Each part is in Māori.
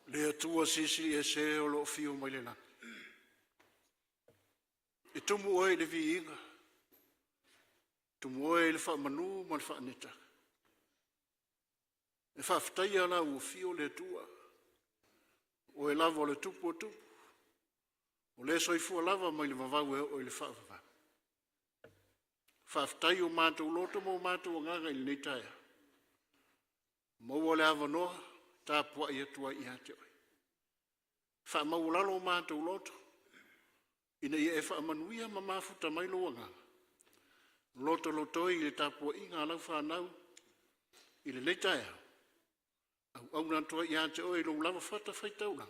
Le atua sisi e se o lo fio mai le nana. E tumu oe le vi inga. Tumu oe le wha manu ma le wha aneta. E wha aftai ana ua fio le atua. O e lava o le tupu o tupu. O le soifua lava mai le vavau e o le wha vavau. Wha aftai o mātou loto mo mātou nganga i le neitaia. Mau o le awa noa, tā pua i atua i hate oi. Wha mau lalo o mātou loto. Ina ia e wha manuia ma mafuta mai loa nganga. Loto loto i le tā pua i ngā lau whanau. I le neitaia. Au nantua i hate oi lo lava whata whaitauranga.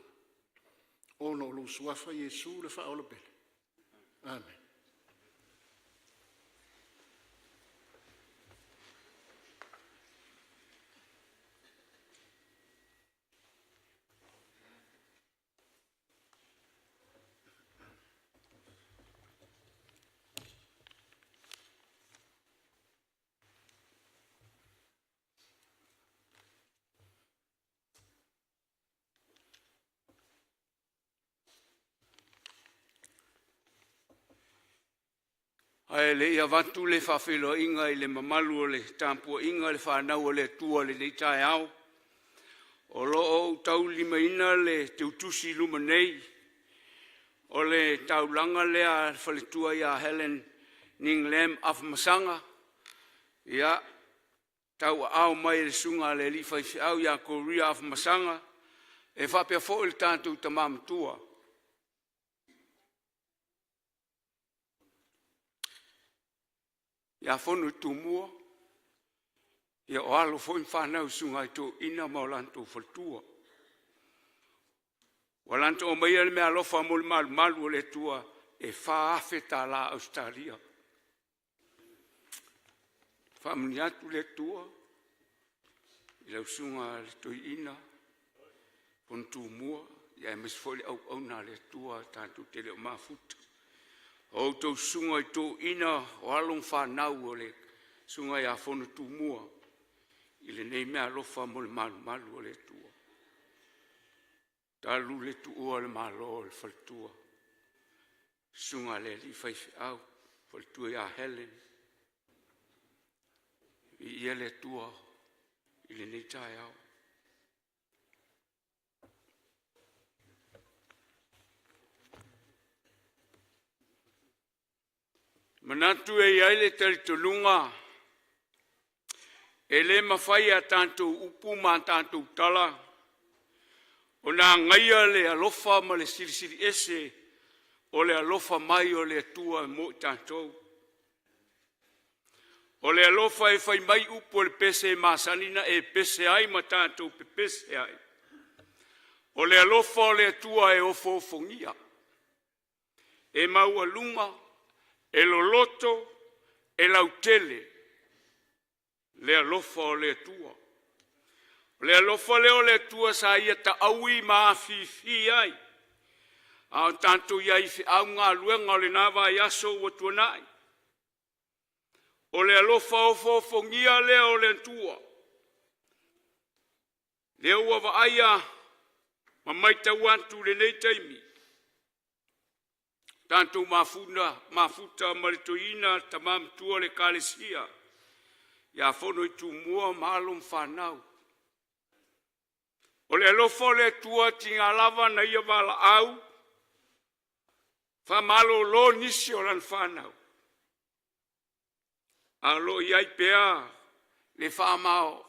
Ono lo suafa Yesu le wha ola bele. Amen. Ai le ia watu le whawhelo inga i le mamalu o le tāmpua inga le whanau o le tua le neitai au. O lo o tau lima ina le teutusi luma nei. O le taulanga lea whaletua ia Helen Ning Lem Afmasanga. Ia tau au mai le sunga le liwhai au ia Korea Afmasanga. E whapea fo il tātou tamamatua. Ia whonu tūmua, ia o alo fo whanau sunga i tō ina maulanto whaltua. Walanto o maia le mea lofa mol malu o le tua e whaafe tā la Australia. Whamuni atu le tua, i lau sunga le tō ina, pon tūmua, ia e mesfoli au nā le tua tātou te leo mafuta. O tau sunga i tō ina o along whanau o le sunga i a whono tūmua i le nei mea lofa mo le malu o le tua. Talu le tuua le malo le whaltua. Sunga le li whaifi au, whaltua i a Helen. I ia le tua i le nei tai au. Manatu e iai le teritolunga, e le mawhai a tātou upu ma tātou tala, o nā ngaia le alofa ma le sirisiri ese, o le alofa mai o le atua mo i tātou. O le alofa e whai mai upu o le pese masanina e pese ai ma tātou pe pese ai. O le alofa o le atua e ofo fongia. E maua lunga, e loloto, e lautele, le alofa o le tua. Le alofa leo le tua sa ia ta aui maa fifi ai. A tanto ia ifi au ngā luenga o le nawa i aso ua tuanai. O le alofa o fongia leo le tua. Leo ua wa aia ma maita wantu le nei taimi. Tanto mafuta maritoina tamam tua le kalesia. Ia fono i tumua malum whanau. O le alofo le tua tinga lava na ia wala au. Whamalo lo nisi o lan whanau. Alo iai pea le whamao.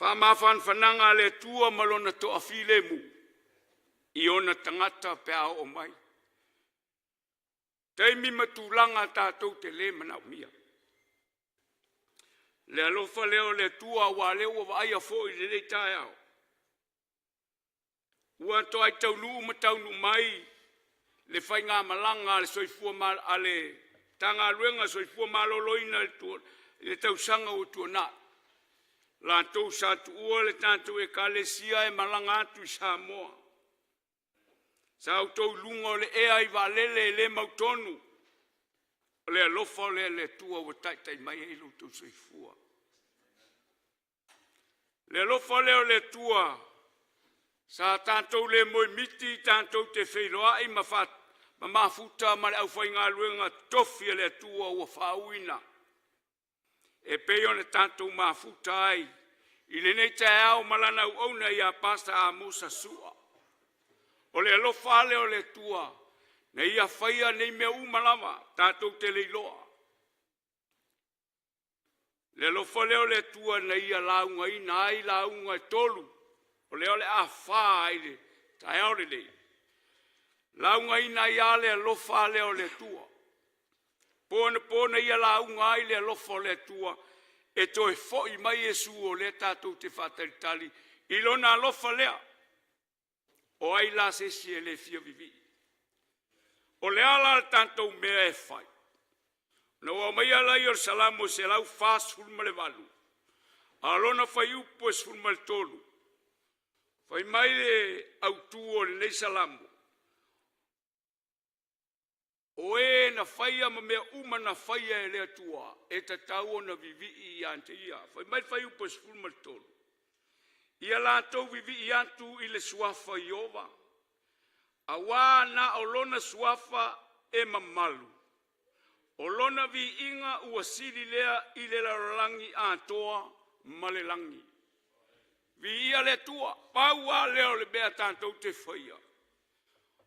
Whamawhan whananga le tua malona to afile mu. Iona tangata pea o mai. Taimi matulanga tātou te le manau mia. Le alofa leo le tua wa leo wa aia fo i le tai au. Ua to ai tau lu matau nu mai le whainga malanga le soifua mal ale tanga luenga soifua maloloina le tau sanga o tuana. La tau sa tua le tātou e kalesia e malanga atu Samoa. Sa autou lunga le ea I valele le mautonu. Le alofa le tua o tai mai e luto soifua. Le alofa le tua Sa tātou le moi miti, tātou te Failauga ma mafuta ma le au whainga luenga tofi le tua ua whauina. E peo ne tātou mafuta ai, i le nei te ao malana u auna i a pasta Amosa sua. O le alofa ale o le tua, na ia whaia nei mea umalama, tātou te leiloa. Le alofa leo le tua na ia launga ina ai launga tolu, o leo le a wha ai le, tai au le nei. Launga ina ia le alofa leo le tua. Pona ia launga ai le alofa le tua, e toi foi mai Yesu o le tātou te whataritali, ilona alofa lea. O ai la se si e le fia vivi. O le ala tātou mea e whai. Na ua mai ala i o salamo se lau fast fulma le walu. Alona whai upo e fulma le tolu. Whai mai le autu o le nei salamo. O e na whaia ma mea uma na whaia e lea tua. E ta tau na vivi i ante ia. Whai mai whai upo e fulma le tolu. Ia lātou vivi i antu i le suafa i ova. A wā na o lona suafa e mamalu. O lona vi inga ua siri lea i le larangi a toa ma le langi. Vi ia le tua, paua leo le bea tātou te whaia.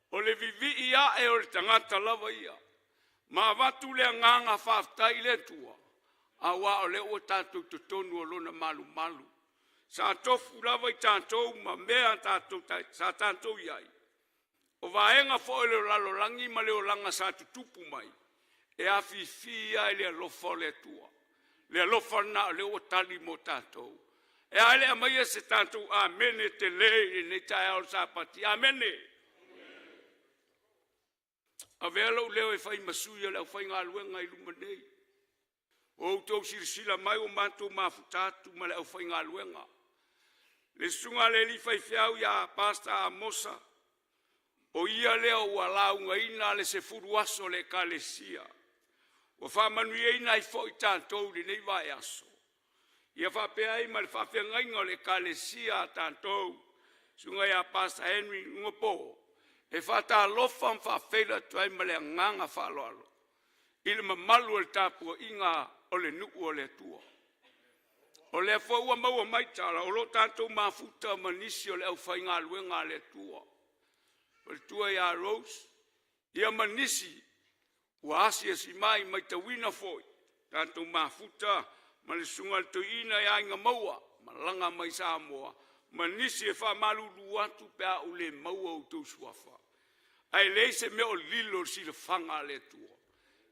O le vivi ia e o le tangata lava ia. Ma watu lea nganga whaftai le tua. A wā o le o tātou totonu o lona malu malu. Sa tofu lava i tātou ma mea tātou sa tātou iai. O vaenga fo e leo lalo langi ma leo langa sa tutupu mai. E a fifia e le alofa le tua. Le alofa na leo o tali mo tātou. E a le amaia se tātou amene te lei e ne tae ao sa pati. Amene. A velo leo e whai masuia leo whai ngā luenga i luma nei. O tau sirisila mai o mātou mafutatu ma leo whai ngā luenga. Le sunga le li fai fiau ya pasta Amosa. O ia leo ua launga ina le se furuaso le kalesia. O whamanuia ina i fo i tātou li nei vai aso. Ia whapea ima le whawhengainga le kalesia tātou. Sunga ya pasta Henry ngopo. E whata alofa mwhawhela tuai ma le nganga whaloalo. Ile mamalu le tāpua inga o le nuku o le tua. O le fua maua maitara, o lo tātou mafuta manisi o le au whainga luenga le tua. O le tua ia Rose, ia manisi, ua asia si mai maita wina foi. Tātou mafuta, ma le sunga le toina ia inga maua, ma langa mai Samoa. Manisi e wha malulu atu pea u le maua u tau suafa. Ai leise me o lilo si le whanga le tua.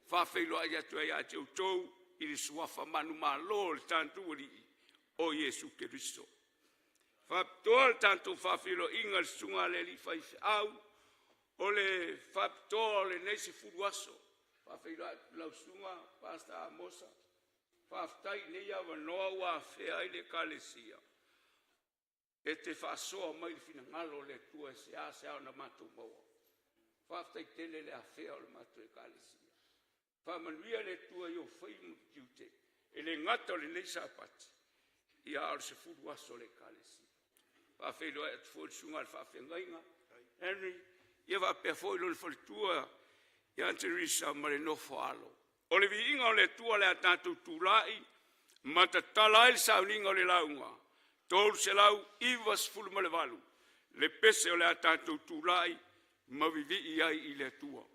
Wha Failauga ia tua ia te utou, i le suafa manu malo le tātou ori o Yesu Keristo. Whaptoa tanto whawhilo inga le sunga le li whaife au, o le whaptoa le neisi furuaso, whawhilo lau sunga, pasta Amosa, whaftai nei awa noa wa whea i le kalesia. E te whasoa mai le fina ngalo le tua se a se au na matu maua. Whaftai tele le a whea o le matu e kalesia. Whamanuia le tua i o whaimu kiute, e le ngata o le neisa pati. Ia ar se furuaso le kalesi. Failauga e foi sunga fa fengainga. Henry, ia va pe foi lo fortua. Ia Teresa mare no falo. O le vinga o le tua le atatu tulai, matatala il Sauniga o le launga. Tol se lau ivas fulma le valu. Le pese o le atatu tulai, ma vivi ia i le tua.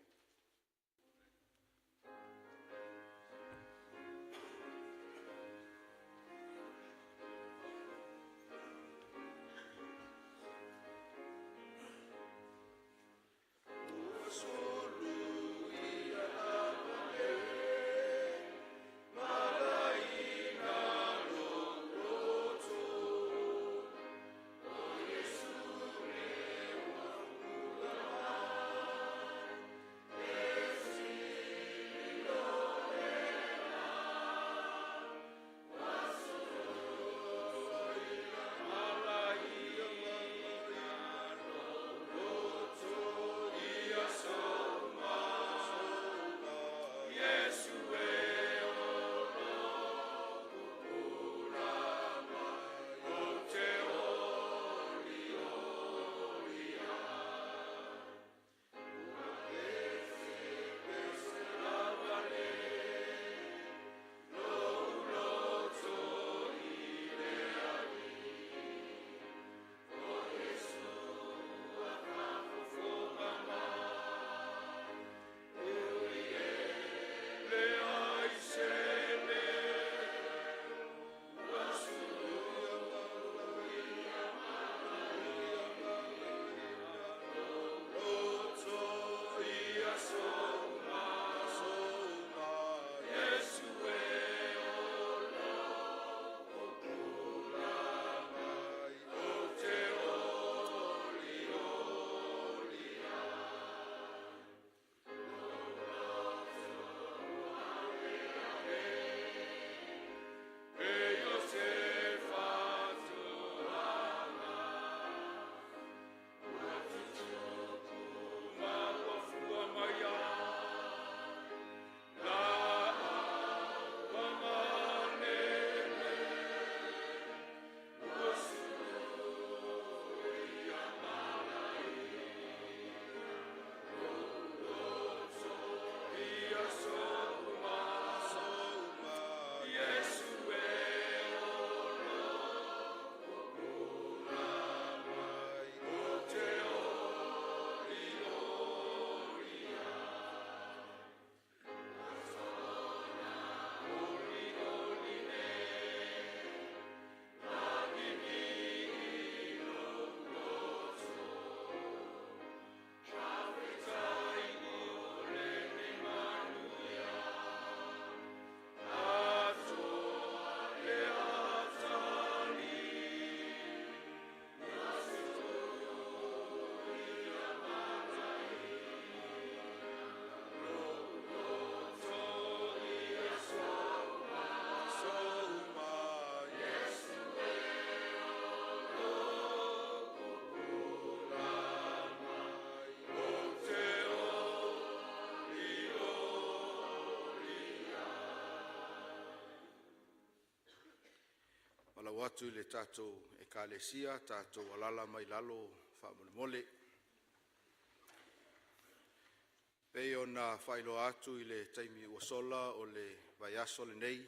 Lau atu le tātou ekalesia, tātou alala mai lalo whaamole. Pei o nā whailoa atu i le taimi uasola o le vaiaso le nei,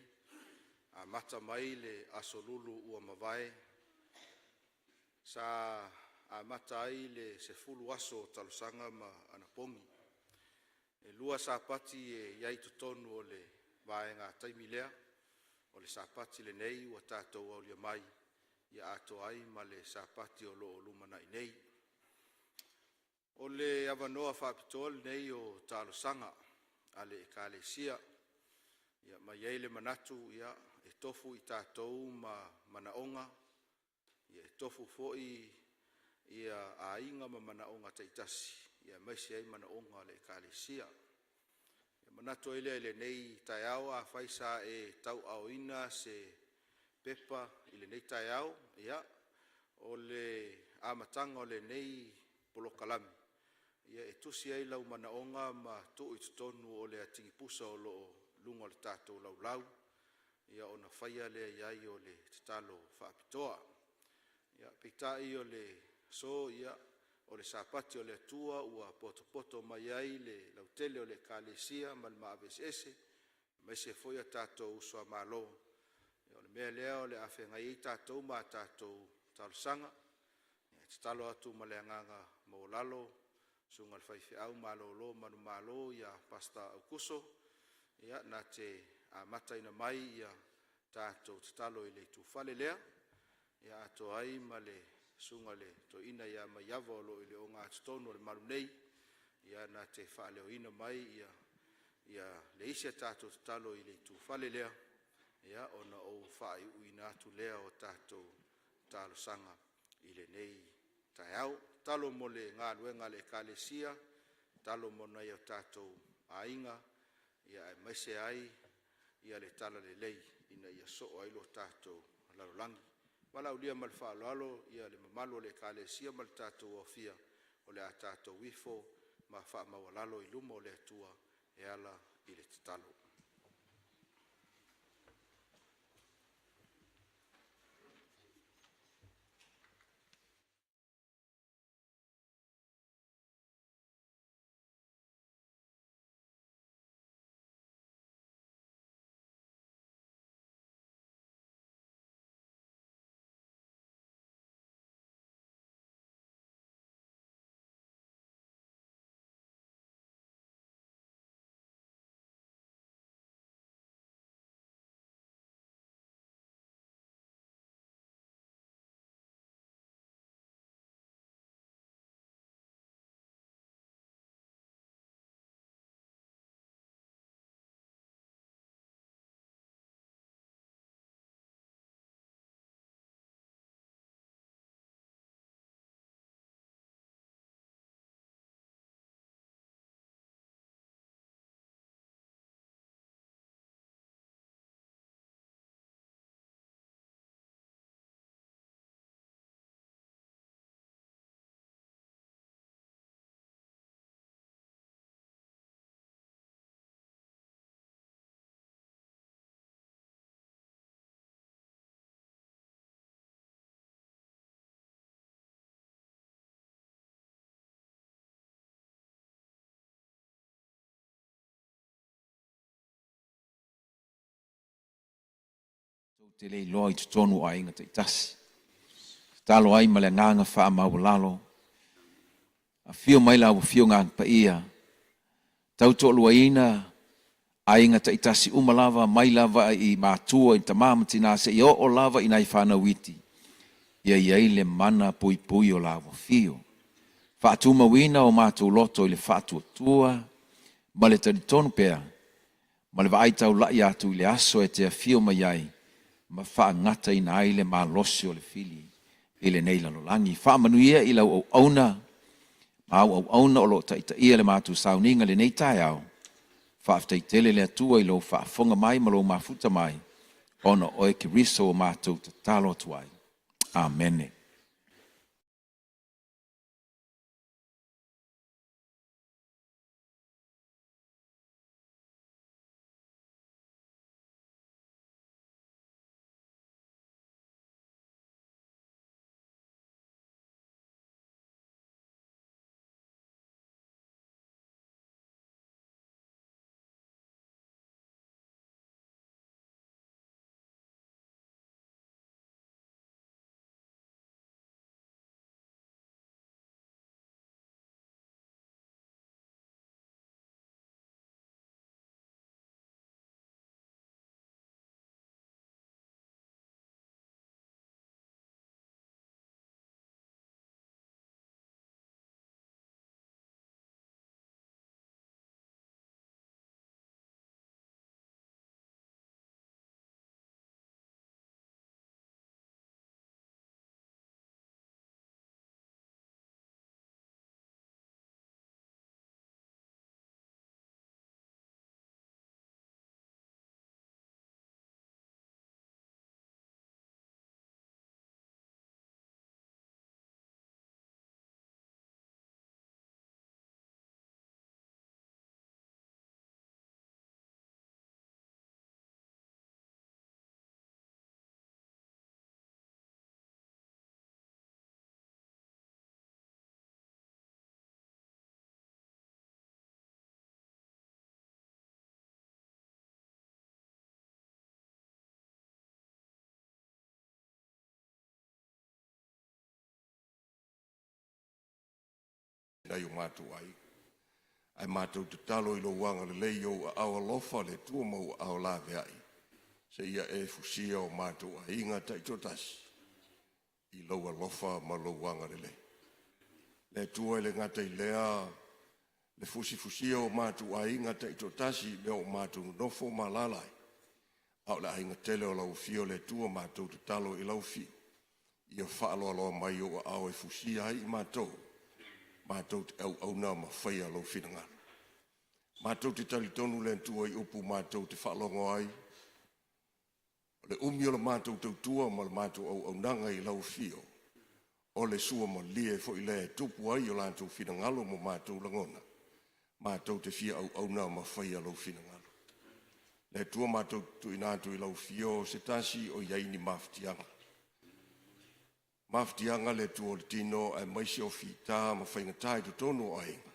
a mata mai le aso lulu ua mawai. Sa a mata ai le se fulu aso Talosaga ma anapongi. E lua sapati e iai tutonu o le vaenga taimi lea, o le sapati le nei ua tātou au lia mai, ia ato ai ma le sapati o loo lumana i nei. O le avanoa whapitoa le nei o Talosaga, a le ekalesia, ia mai ei le manatu ia e tofu i tātou ma manaonga, ia e tofu foi ia ainga ma manaonga taitasi, ia maisi ei manaonga le ekalesia. Manatu ele nei tai au a faisa e tau au ina se pepa ile nei tai au ia o le amatanga o le nei polokalami ia e tusi ai lau manaonga ma tu i tutonu o le atingi pusa o lo lunga le tātou lau ia ona whaia le iai o le tatalo whaapitoa ia pitai o le so ia o le sapati o le atua ua poto mai ai le lautele o le kalesia ma le maavesese mai se foi a tātou usua malo o le mea lea o le awhenga i tātou ma tātou Talosaga te talo atu ma le anganga mo lalo sunga le whaiwhi au malo manu malo ia pasta aukuso ia na te mata ina mai ia tātou te talo i le tufale lea ia ato ai ma le sunga le to ina ia mai ava lo ile o ngā tonu le maru nei ia na te whaaleo ina mai ia le isia tātou talo i le tu whale lea ia ona o whaai uina atu lea o tātou Talosaga i le nei tai au talo mo le ngā luenga le kalesia talo mo nei o tātou ainga ia e maise ai ia le tala le lei ina ia so ai lo tātou larolangi Wala ulia mal whaaloalo ia le mamalo le kalesia mal tātou ofia o le a tātou wifo ma wha mawalalo i luma o le atua e ala i le tatalo. Te lei loa i tutonu a inga te itasi. Talo ai ma le nganga wha maulalo. A fio mai lau fio ngā pa ia. Tau to lua ina a inga te itasi umalava mai lava i mātua i tamamati nā se i o lava i nai whana witi. Ia iai le mana pui pui o lava fio. Whaatu mawina o mātua loto i le whaatu tua. Ma le tari tonu pēr. Ma le waaitau lai atu i le aso e te fio mai ai. Ma wha ngata ina ai le ma losi o le fili i le nei lalolangi. Wha manuia i lau au auna, ma au auna o lo taita ia le mātu Sauniga le nei tai au. Wha aftai tele le atua i lo wha fonga mai ma lo mafuta mai. Ona oe ki riso o mātu ta talo tuai. Amen. nei o mātou ai. Ai mātou te talo I lo wanga le lei o awa lofa le tua mau au la veai. Se ia e fusia o mātou a inga taitotasi. I loa lofa ma lo wanga le lei. Le tua le ngata I lea le fusia o mātou a inga taitotasi le o mātou nofo ma lalai. Au la inga tele o lau fio le tua mātou te talo I lau fio. Ia whaaloa loa mai o au e fusia ai I mātou. Mātou te au nā ma whaia lau whinangana. Mātou te talitonu le tua I upu mātou te whaalongo ai. Le umi o le mātou tautua ma le mātou au nanga I lau fio. O le sua ma lie fo I le tupu ai o lātou whinangalo mo mātou langona. Mātou te fia au nā ma whaia lau whinangalo. Le tua mātou tu inātou I lau fio se tasi o iaini maftianga. Maftianga le tua le tino e maisi o fita ma whaingatai tu tonu o ainga.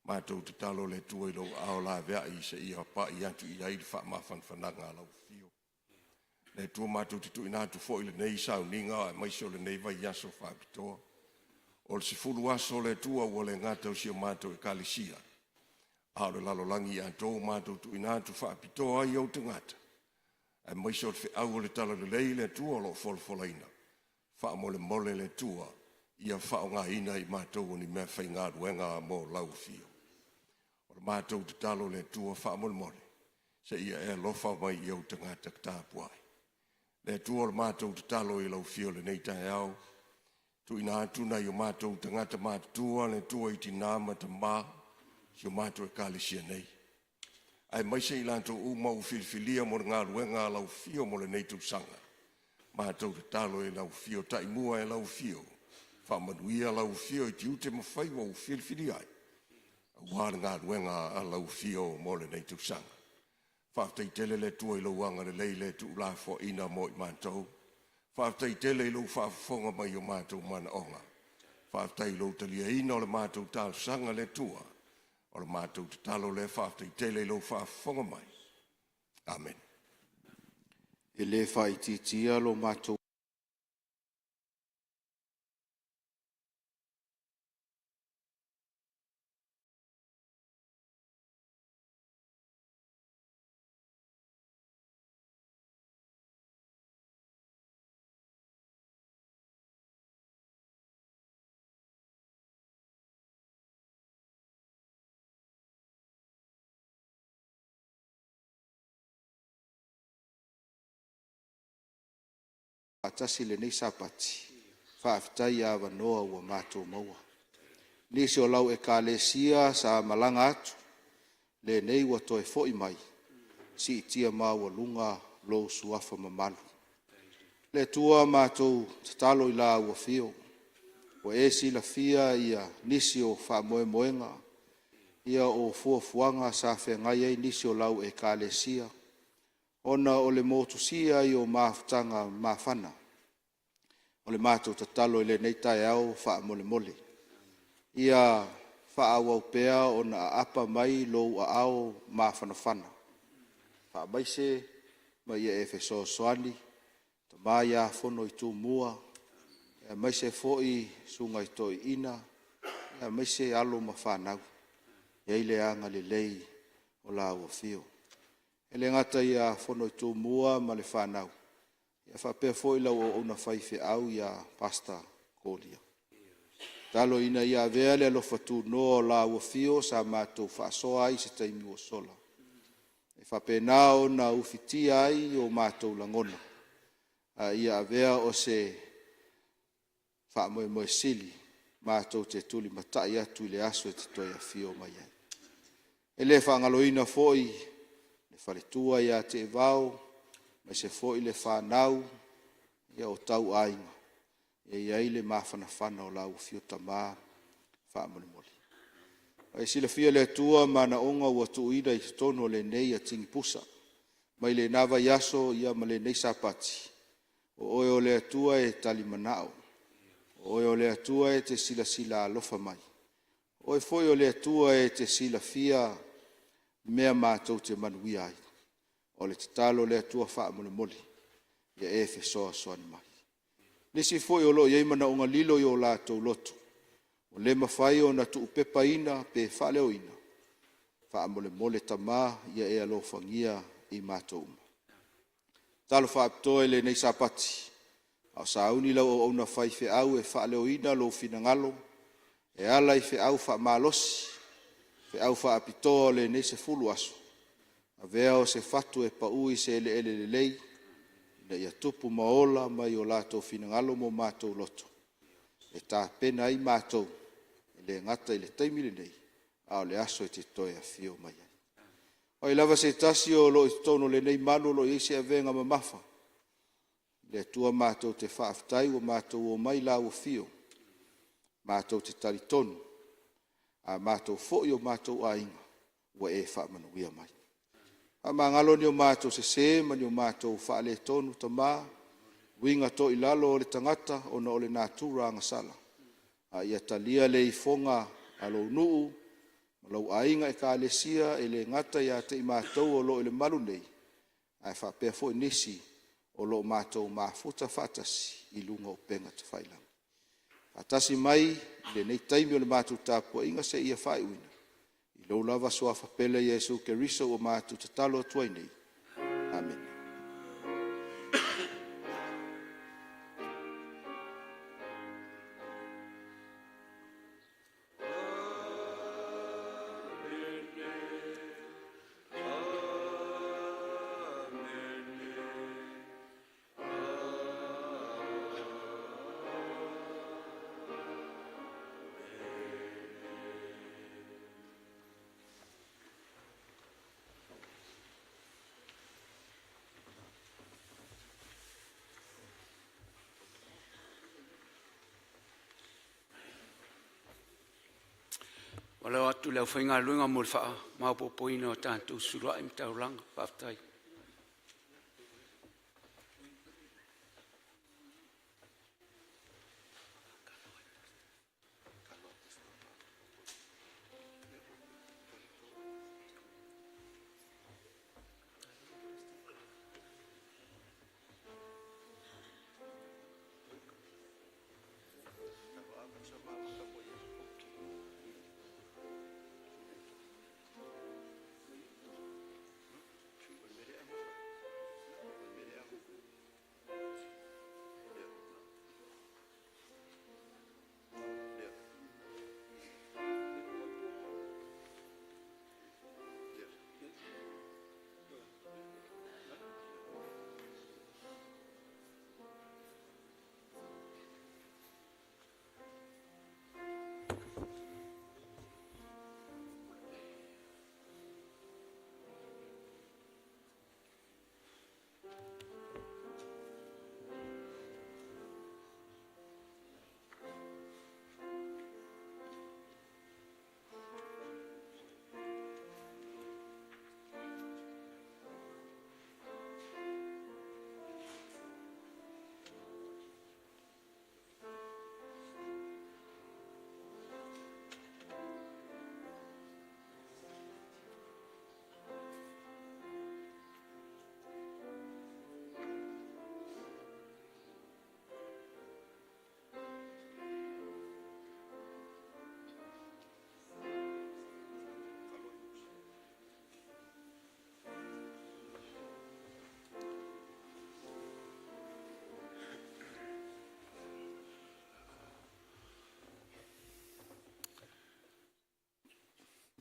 Mātou te talo le tua I lau ao la vea I se ia pa I atu I airi wha mawhanwhananga lau fio. Le tua mātou te tu inātou fo I le nei Sauniga e maisi o le nei vai yaso whapitoa. O le sifuru aso le tua ua le ngata o sia mātou E kalisia. A le lalolangi a tō mātou tu inātou whapitoa ai au te ngata. E maisi o te au le tala le lei le tua lo folfolaina. Wha mole le tua, ia wha ngā ina I mātou ni mea whai ngā ruenga mō lau fio. O le mātou te talo le tua wha mole, se ia e lofa mai I au te ngata tāpuai. Le tua le mātou te talo I lau fio le nei tai au, tu ina atuna I o mātou te ngata mātua le tua I tinama ta mā, si o mātou E kalisia nei. Ai mai se I lantou umau filifilia mo ngā ruenga lau fio mo le nei tu sanga. Mātou te talo E lau fio, tai mua E lau fio. Whamanuia lau fio I tiute mawhai wa u filfili ai. A wāra ngā ruenga a lau fio mo le nei tu sanga. Whaftai tele le tua I lau anga le lei le tu la fo ina mo I mātou. Whaftai tele I lau whafonga mai o mātou mana onga. Whaftai lau talia ina o le mātou Talosaga le tua. O le mātou te talo le whaftai tele I lau whafonga mai. Amen. E le whaititia lo mātou. Atasi le nei sapati. Whaafitai a wanoa ua mātou maua. Nisi o lau E kalesia sa malanga atu. Le nei ua toe foi mai. Si itia maa ua lunga lo suafa mamalu. Le tua mātou tatalo I la ua fio. Ua esi la fia ia nisi o wha moe moenga. Ia o fuafuanga sa whengai ei nisi o lau E kalesia. Ona o le motusia I o maafutanga maafana. O le mātou tatalo I le nei tai au wha mole mole. Ia wha awau pea o na apa mai lo a au maafanafana. Wha maise mai e Efeso soani. Ta mai a fono I tu mua. Ia maise foi sunga I toi ina. Ia maise alo mawhanau. Ia ile anga le lei o la ua fio. Ele ngata ia fono I tu mua ma le whanau. Ia whapea foi lau o una whaife au ia pasta kolia. Talo ina ia veale alo fatu no la ua fio sa mātou whaasoa ai se taimi o sola. E whapea nao na ufitia ai o mātou langona. Ia avea o se whaamoe moe sili mātou te tuli matai atu I le aso e te toi a fio mai ai. Ele whaangaloina foi le whaletua ia te vau, mai se foi le whanau, ia o tau ainga. Ia ile mawhanawhana o lau fio tamā, whaamone mole. Ai sila fia le tua mana onga ua tuuida I tono le nei a tingi pusa. Mai le nava yaso ia ma le nei sapati. O oe o le atua e tali manao. O oe o le atua e te sila alofa mai. O e foi o le atua e te sila fia mea mātou te manuia ai. O le talo le atua whaamone mole. Ia Efeso soani mai. Nisi foi o lo iei mana unga lilo I o lātou loto. O le mawhai o na tu upepa ina pe whaleo ina. Wha mole mole tamā ia e alo whangia I mātou. Talo whaaptoe le nei sapati. Au sauni lau o una whai whi au e whaleo ina lo fina ngalo. E ala I whi au wha malosi. Whi au wha apitoa le nei se fulu aso. A vea o se fatu e pa ui se ele le lei. Na ia tupu maola mai o lato fina ngalo mo mātou loto. E tā pena I mātou. Le ngata I le taimile nei. Ao le aso e te toi a fio mai. O I lava se tasi o lo I tono le nei manu lo I se avenga mamafa. Le tua mātou te whaaftai o mātou o mai la o fio. Mātou te taritonu. A mātou fo I o mātou a inga. Ua e whaamanuia mai. A mangalo ni o mātou se mani o mātou whaale tonu ta mā. Winga to I lalo o le tangata o na o le nātura ngasala. A ia talia le I fonga alo nuu. Malau ainga e ka alesia e le ngata ia te I mātou o lo I le malu nei. Ai whapea fo I nisi o lo mātou mafuta whatasi I lunga o penga te Failauga. Atasi mai le nei taimi o le mātou tāpua inga se ia whai uina. I lo lava soa whapele Jesu Keriso o mātou te talo atuai nei. Amen. Walau atu leo whainga luenga mo le wha, maupopoina o tātou surua I mtauranga, whaftai.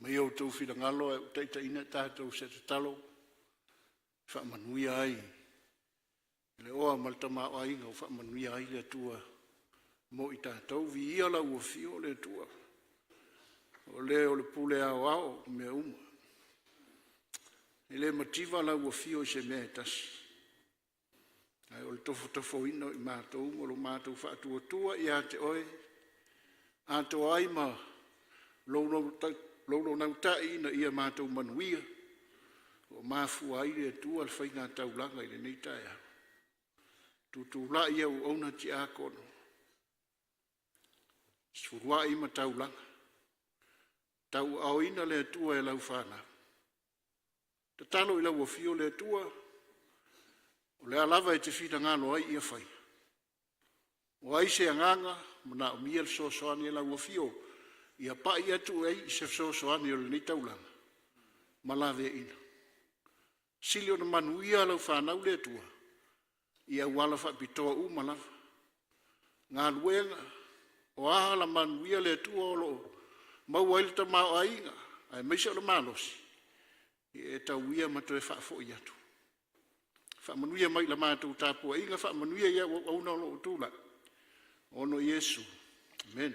Mai au tau whira ngalo e utaita ina tātou se te talo. Whaamanuia ai. Le oa malta mao ainga o whaamanuia ai le tua. Mo I tātou vi ia lau o fio le tua. O le pule au au me uma. I le mativa lau o fio se mea tasi. Ai o le tofo ino I mātou mo lo mātou whaatua tua I a te oe. A to ai ma Lolo nau tai ina ia mātou manuia. O māfu ai le tua al whainga taulanga I le nei taia. Tutu la ia u ona ti a kono. Surua I ma taulanga. Tau au ina le tua e lau whana. Ta talo I lau o fio le tua. O le alava e te whita ngalo ai ia whai. O ai se anganga, mana o mia so soani la ua fio, ia pa ia tu ei se so soani o ni taulanga. Malave ina. Sili o na manuia lau whanau le tua, ia wala wha pitoa u malawa. Ngā luenga, o aha la manuia le tua o lo, mau ailta mao ainga, ai meisa o la malosi, e tauia mato e wha fo i atu. Wha manuia mai la mātou tāpua inga, wha manuia ia au na lo tūla. Ono Yesu. Amen.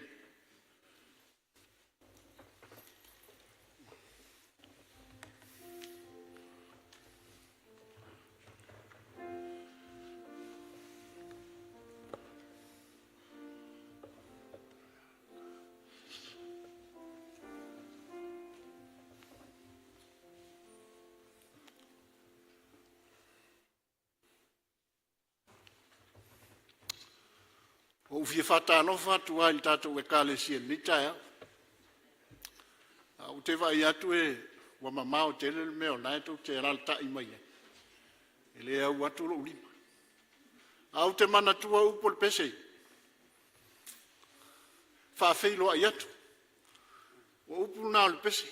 O fia whatanofa tua i tātou e kālesia ni taia. O te vai atu e wa mamao te lele meo nai tau te ralta i mai. E le au atu lo ulima. Au te mana tua upol pese. Whawheiloa i atu. O upul nao le pese.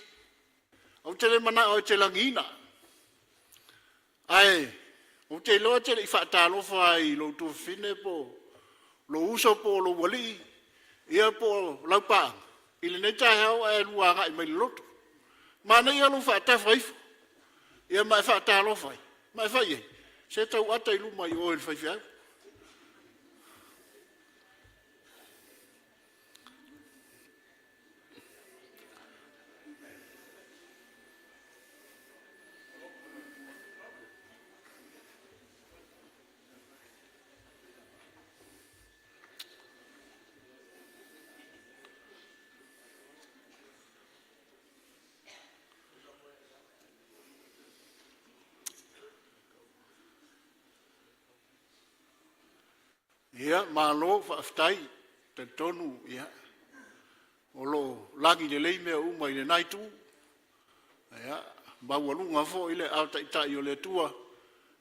Au te le mana o te langina. Ai, o te loa te le i whatanofa i lo tu fine po lo uso po lo wali ia po laupa ile ne tai hau e luanga i mai loto mana ia lo fa ta fai ia mai fa ta lo fai mai fai se tau ata i lu mai o il fai fai ia malo whaaftai te tonu ia o lo lagi le lei mea uma i le naitu ia maualunga fo i le au taitai o le tua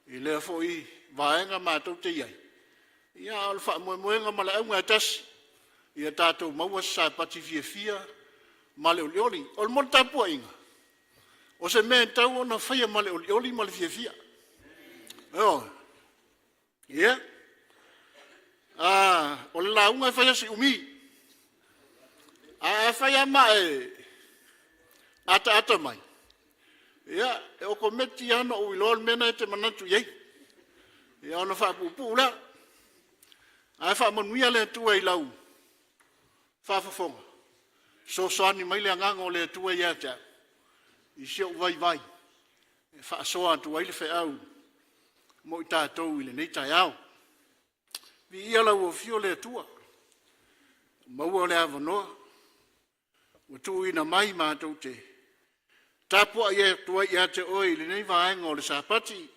i le fo i vaenga mātou te iai ia o le whaamuemuenga ma le aunga atasi ia tātou maua sa pati fia ma le olioli o le mon tapua inga o se mea tau o na whaia ma le olioli ma le fia ia o le launga e whaia si umi. E whaia mai ata mai. Ia, e o kometi ana o ilol mena e te manatu iei. Ia ona whapupu la. E whamanuia le tua i lau. Whafafonga. So soani mai le anganga o le tua i ata. I sio vai. E whaasoa atu ai le whaau. Mo i tātou i le neitai au. Vi ia lau o fio le tua. Maua le avanoa. O tu ina mai mātou te. Tapua ia tua ia te oi le nei vaenga o le sapati.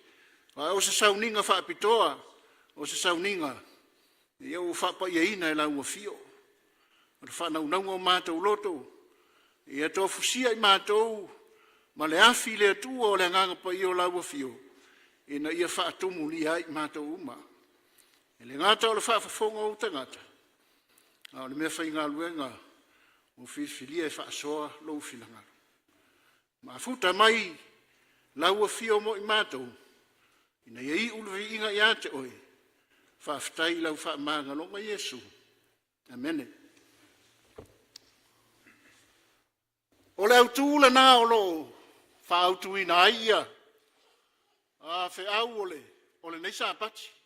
O se Sauniga whaapitoa. O se Sauniga. Ia o whapa ia ina e lau o fio. O le whanaunanga o mātou loto. Ia tō fusia i mātou. Ma le afi le tua o le nganga pa ia o lau o fio. Ina ia whaatumu li ai mātou uma. E le ngata o le whaafafonga o tangata. O le mea whainga luenga o whiwhilia e whaasoa lou whilanga. Ma futa mai lau a fio mo i mātou. Ina iei uluvi inga i ate oi. Whaaftai lau whaamanga no mai Yesu. Amene. O le autula nā o lo whaautuina aia. Whaau o le neisa apati.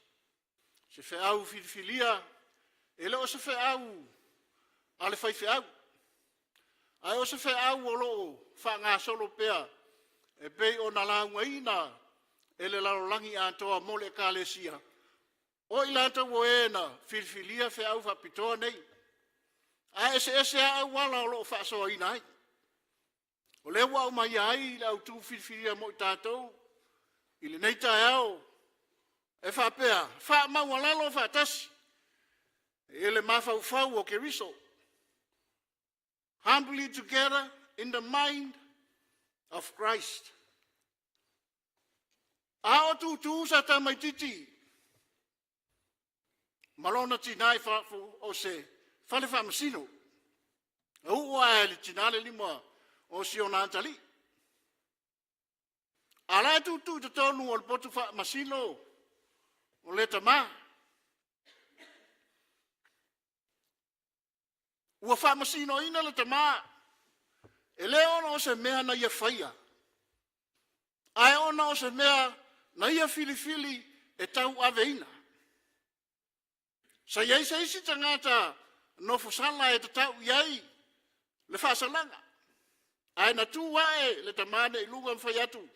Se whaau whiwhilia, e leo se whaau, a le whai whaau. Ai o se whaau o loo, wha solo pea, e pei o na launga ina, e le larolangi atoa mole kālesia. O i lata wo ena, whiwhilia whaau whapitoa nei. Ai ese a wala o loo whaasoa ina ai. O le wau mai ai, lau tu whiwhilia mo i tātou, i le nei tae au, e whapea, wha maua lalo whatasi. E le mawhau o ke riso. Humbly together in the mind of Christ. A o tu sa tamaititi. Malona tinai whaafu o se whale whaamasino. Ua e le tinale lima o si o nātali. Ala tu te tonu o le potu whaamasino o le tamā. Ua whaamasino ina le tamā. E le ona o se mea na ia whaia. Ai ona o se mea na ia filifili e tau aveina. Sa iai sa isi tangata no fosala e tau iai le whaasalanga. Ai na tu wae le tamane i lunga mwhai atu.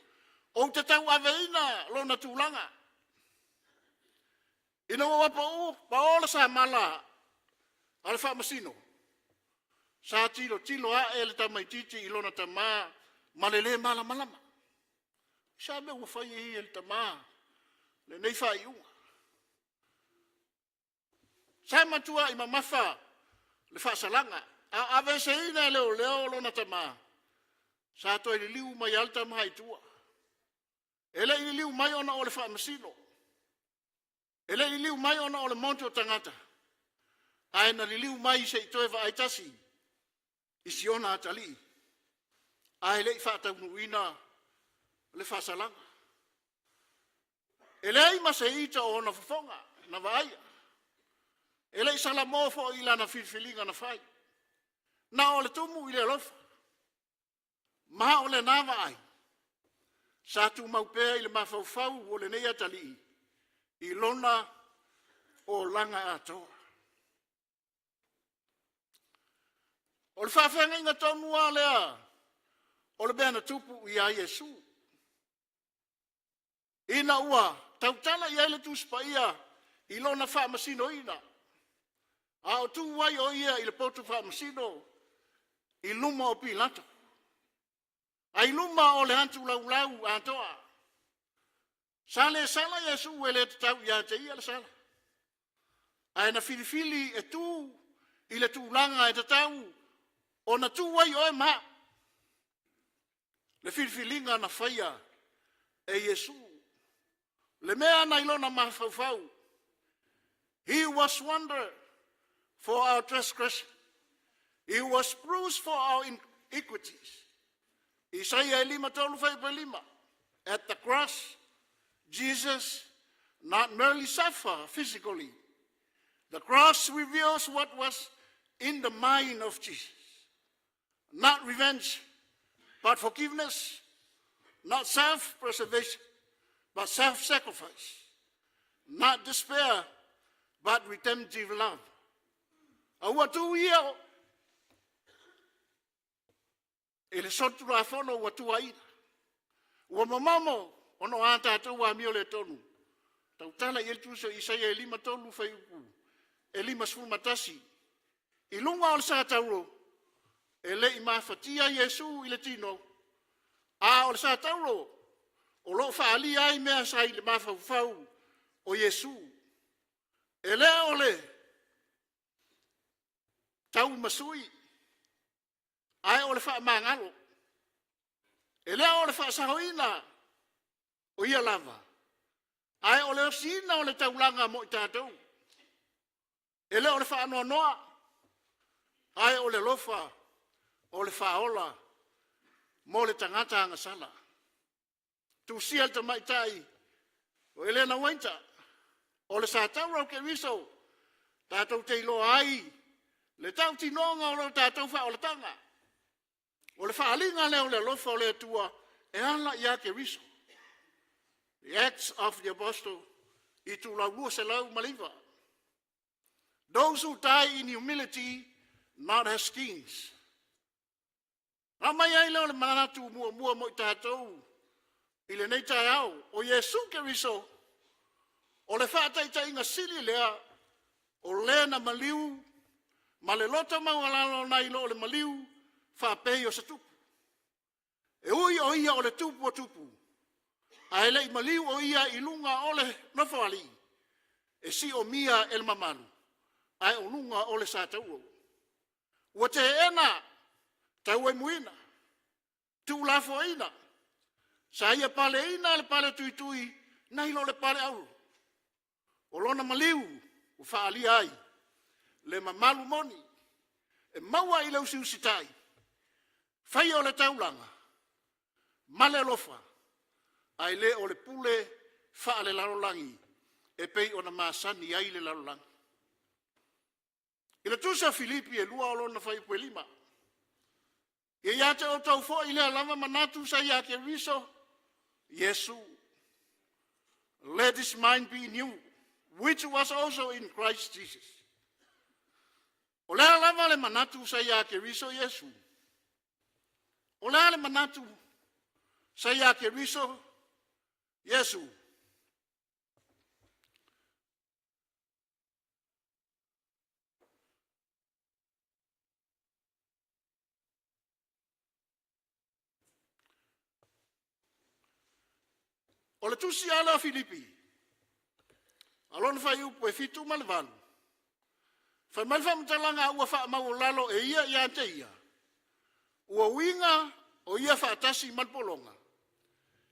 O te tau aveina lo na tūlanga. Ina wapa o, paola sa mala ale whaamasino. Sa tilo a le tamaititi i lona tamā malele malama. Sa me ua whai e le tamā le nei whai unga. Sa matua i mamafa le whaasalanga. A ave se ina leo lona tamā. Sa toi le liu mai alta mai tua. Ele i liu mai ona o le whaamasino. Ele i liu mai ona o le monte o tangata. Ai na li liu mai se i toe vaaitasi. I si ona atali. Ai le i whaataunuina le whaasalanga. Ele i maseita o na fufonga na vaia. Ele i sala mofo i lana filfilinga na whai. Na o le tumu i le alofa. Maha o le nava ai. Sa tu maupea i le mawhauwhau o le nei atali. I lona o langa atoa. O le whawhenga inga tonua lea. O le bea na tupu i a Yesu. Ina ua, tautala i aile tuspa ia. I lona whaamasino ina. A o tu wai o ia i le potu whaamasino. I luma o pilato. Ai luma o le hantu lau atoa. Sale sala Yesu e le tau ia te ia le sala. Ai na filifili e tu i le tūlanga e te tau. O na tu wai o e ma. Le filifilinga na whaia e Yesu. Le mea na ilona mawhauwhau. He was wounded for our transgression. He was bruised for our iniquities. Isaiah 5:5. At the cross, Jesus not merely suffered physically. The cross reveals what was in the mind of Jesus. Not revenge, but forgiveness. Not self-preservation, but self-sacrifice. Not despair, but redemptive love. Aua tu ia ele sotu la fono wa tu ai. Wa mamamo ono ata tu wa mio le tonu. Tau tala i tu so Isaia 5 fai upu. 5 matasi. I lunga o sa tauro. Ele i mafatia Yesu i le tino. A o sa tauro. O lo fa ali ai mea sai le mafau o Yesu. Ele ole. Tau masui. Ai ole fa mangalo. Ele ole fa sahoina. O ia lava. Ai ole sina ole taulanga mo tatou. Ele ole fa no noa. Ai ole lofa. Ole fa ola. Mo le tangata nga sala. Tu sia te mai tai. O ele na waita. Ole sa tauro ke riso. Tatou te ilo ai. Le tau tinonga o lo tatou fa o le tanga. O le whaalinga leo le lofa o le tua e ala ia ke riso. The Acts of the Apostle i tu laua se lau maliva. Those who die in humility, not as kings. Ramai ai leo le manatu mua mo i tātou. I le nei tai au. O Yesu ke riso. O le whaatai inga sili lea. O lea na maliu. Ma le lota maualalo na ilo le maliu. Whapei o sa tupu. E ui o ia o le tupu o tupu. A ele i maliu o ia i lunga o le nofawali. E si o mia el mamalu. Ai o lunga o le sa tauo. Ua te ena. Tau e muina. Tu lafo ina. Sa ia pale ina le pale tui. Na ilo le pale au. O lona maliu. o whaalia ai, le mamalu moni, e maua i leu siusitai, whai o le taulanga, male lofa, ai le o le pule wha le larolangi, e pei o na maasani ai le larolangi. I le tusa Filipi e lua o lona whai pue lima, e ia te o tau fo i le alama manatu sa ia ke riso, Yesu, let this mind be in you, which was also in Christ Jesus. O le alama le manatu sa ia ke riso Yesu. O le ale manatu sa ia ke riso Yesu. O le tusi ala Filipi. Alon fai upu e fitu ma le valu. Fai mai fa mtalanga ua fa mau lalo e ia te ia. Ua winga o ia fa atasi malpolonga.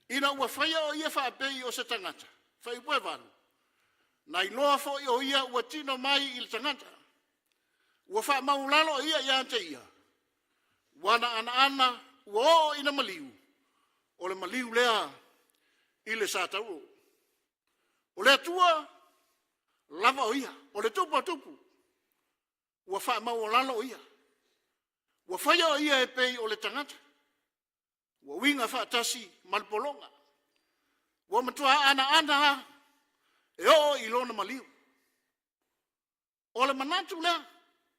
Ina ua faya o ia fa apei o se tangata. Fai upu e valu. Na iloa fo o ia ua tino mai i le tangata. Ua fa mau lalo e ia te ia. Wana ana ua o ina maliu. O le maliu lea i le sātau. O le atua, lava o ia. O le tupu a tupu. Ua wha mau o lalo o ia. Ua whaia o ia e pei o le tangata. Ua winga wha atasi malpolonga. Ua matua ana e o i lona maliu. O le manatu lea,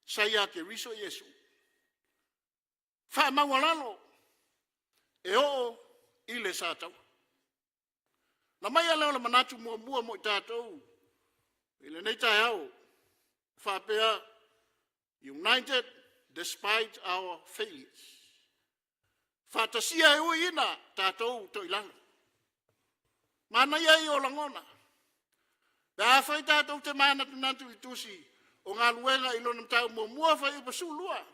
sa ia ke riso Yesu. Wha mau o lalo e o i le sātau. Na mai ala le manatu mua mo i tātou. I le nei tai au. Whapea, united despite our failures. Whatasia e ui ina tātou to ilanga. Mana ia i o langona. Pea whai tātou te mana tunatu i tusi o ngā luenga i lona tau mua whai upa sulua.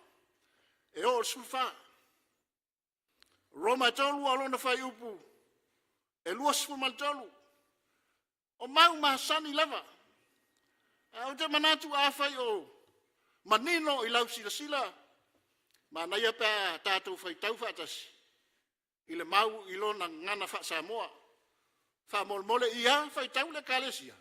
E o sulfa. Roma tolu alona whai upu. E luas fu maltolu. O mau mahasani lava. O te manatu a whai o manino i lau sila. Ma naia pēa tātou whai tau whatasi. I le mau i lona ngana wha Samoa. Wha mole ia whai tau le kalesia.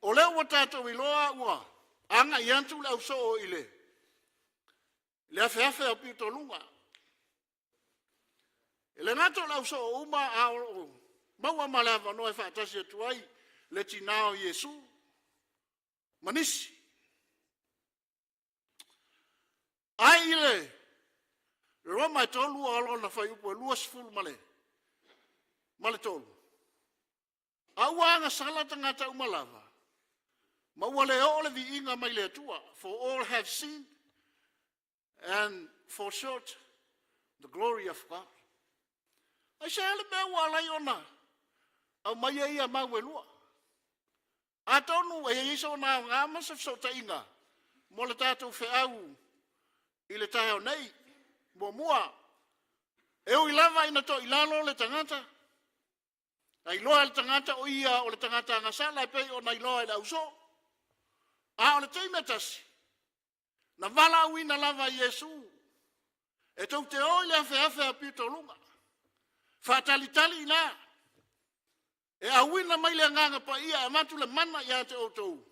O leo wa tātou i loa ua, anga i antu le au so o ile. Le awhewhe au pito lunga. E le ngato le au so o uma a o maua malewa no e whaatasi atu ai, le tinao Yesu. Manisi. Ai ile, le roa mai tolu o alo na whai upo e lua sifulu male. Male tolu. Au anga sala tangata umalawa. Ma wale ole vi inga mai le tua, for all have sinned and fall short the glory of God. Ai se ele me wala iona, au mai ia mau e lua. A tonu e iso na ngā masa fsota inga, mo le tātou fe au, i le tae o nei, mua. E o ilava ina to ilalo le tangata, ai loa le tangata o ia o le tangata ngasala e pei o na iloa le auso. A o le teimetasi. Na vala uina lava Yesu. E tau te oi le awhewhe a pito lunga. Whatalitali ina. E a uina mai le nganga pa ia. E matu le mana ia te outou.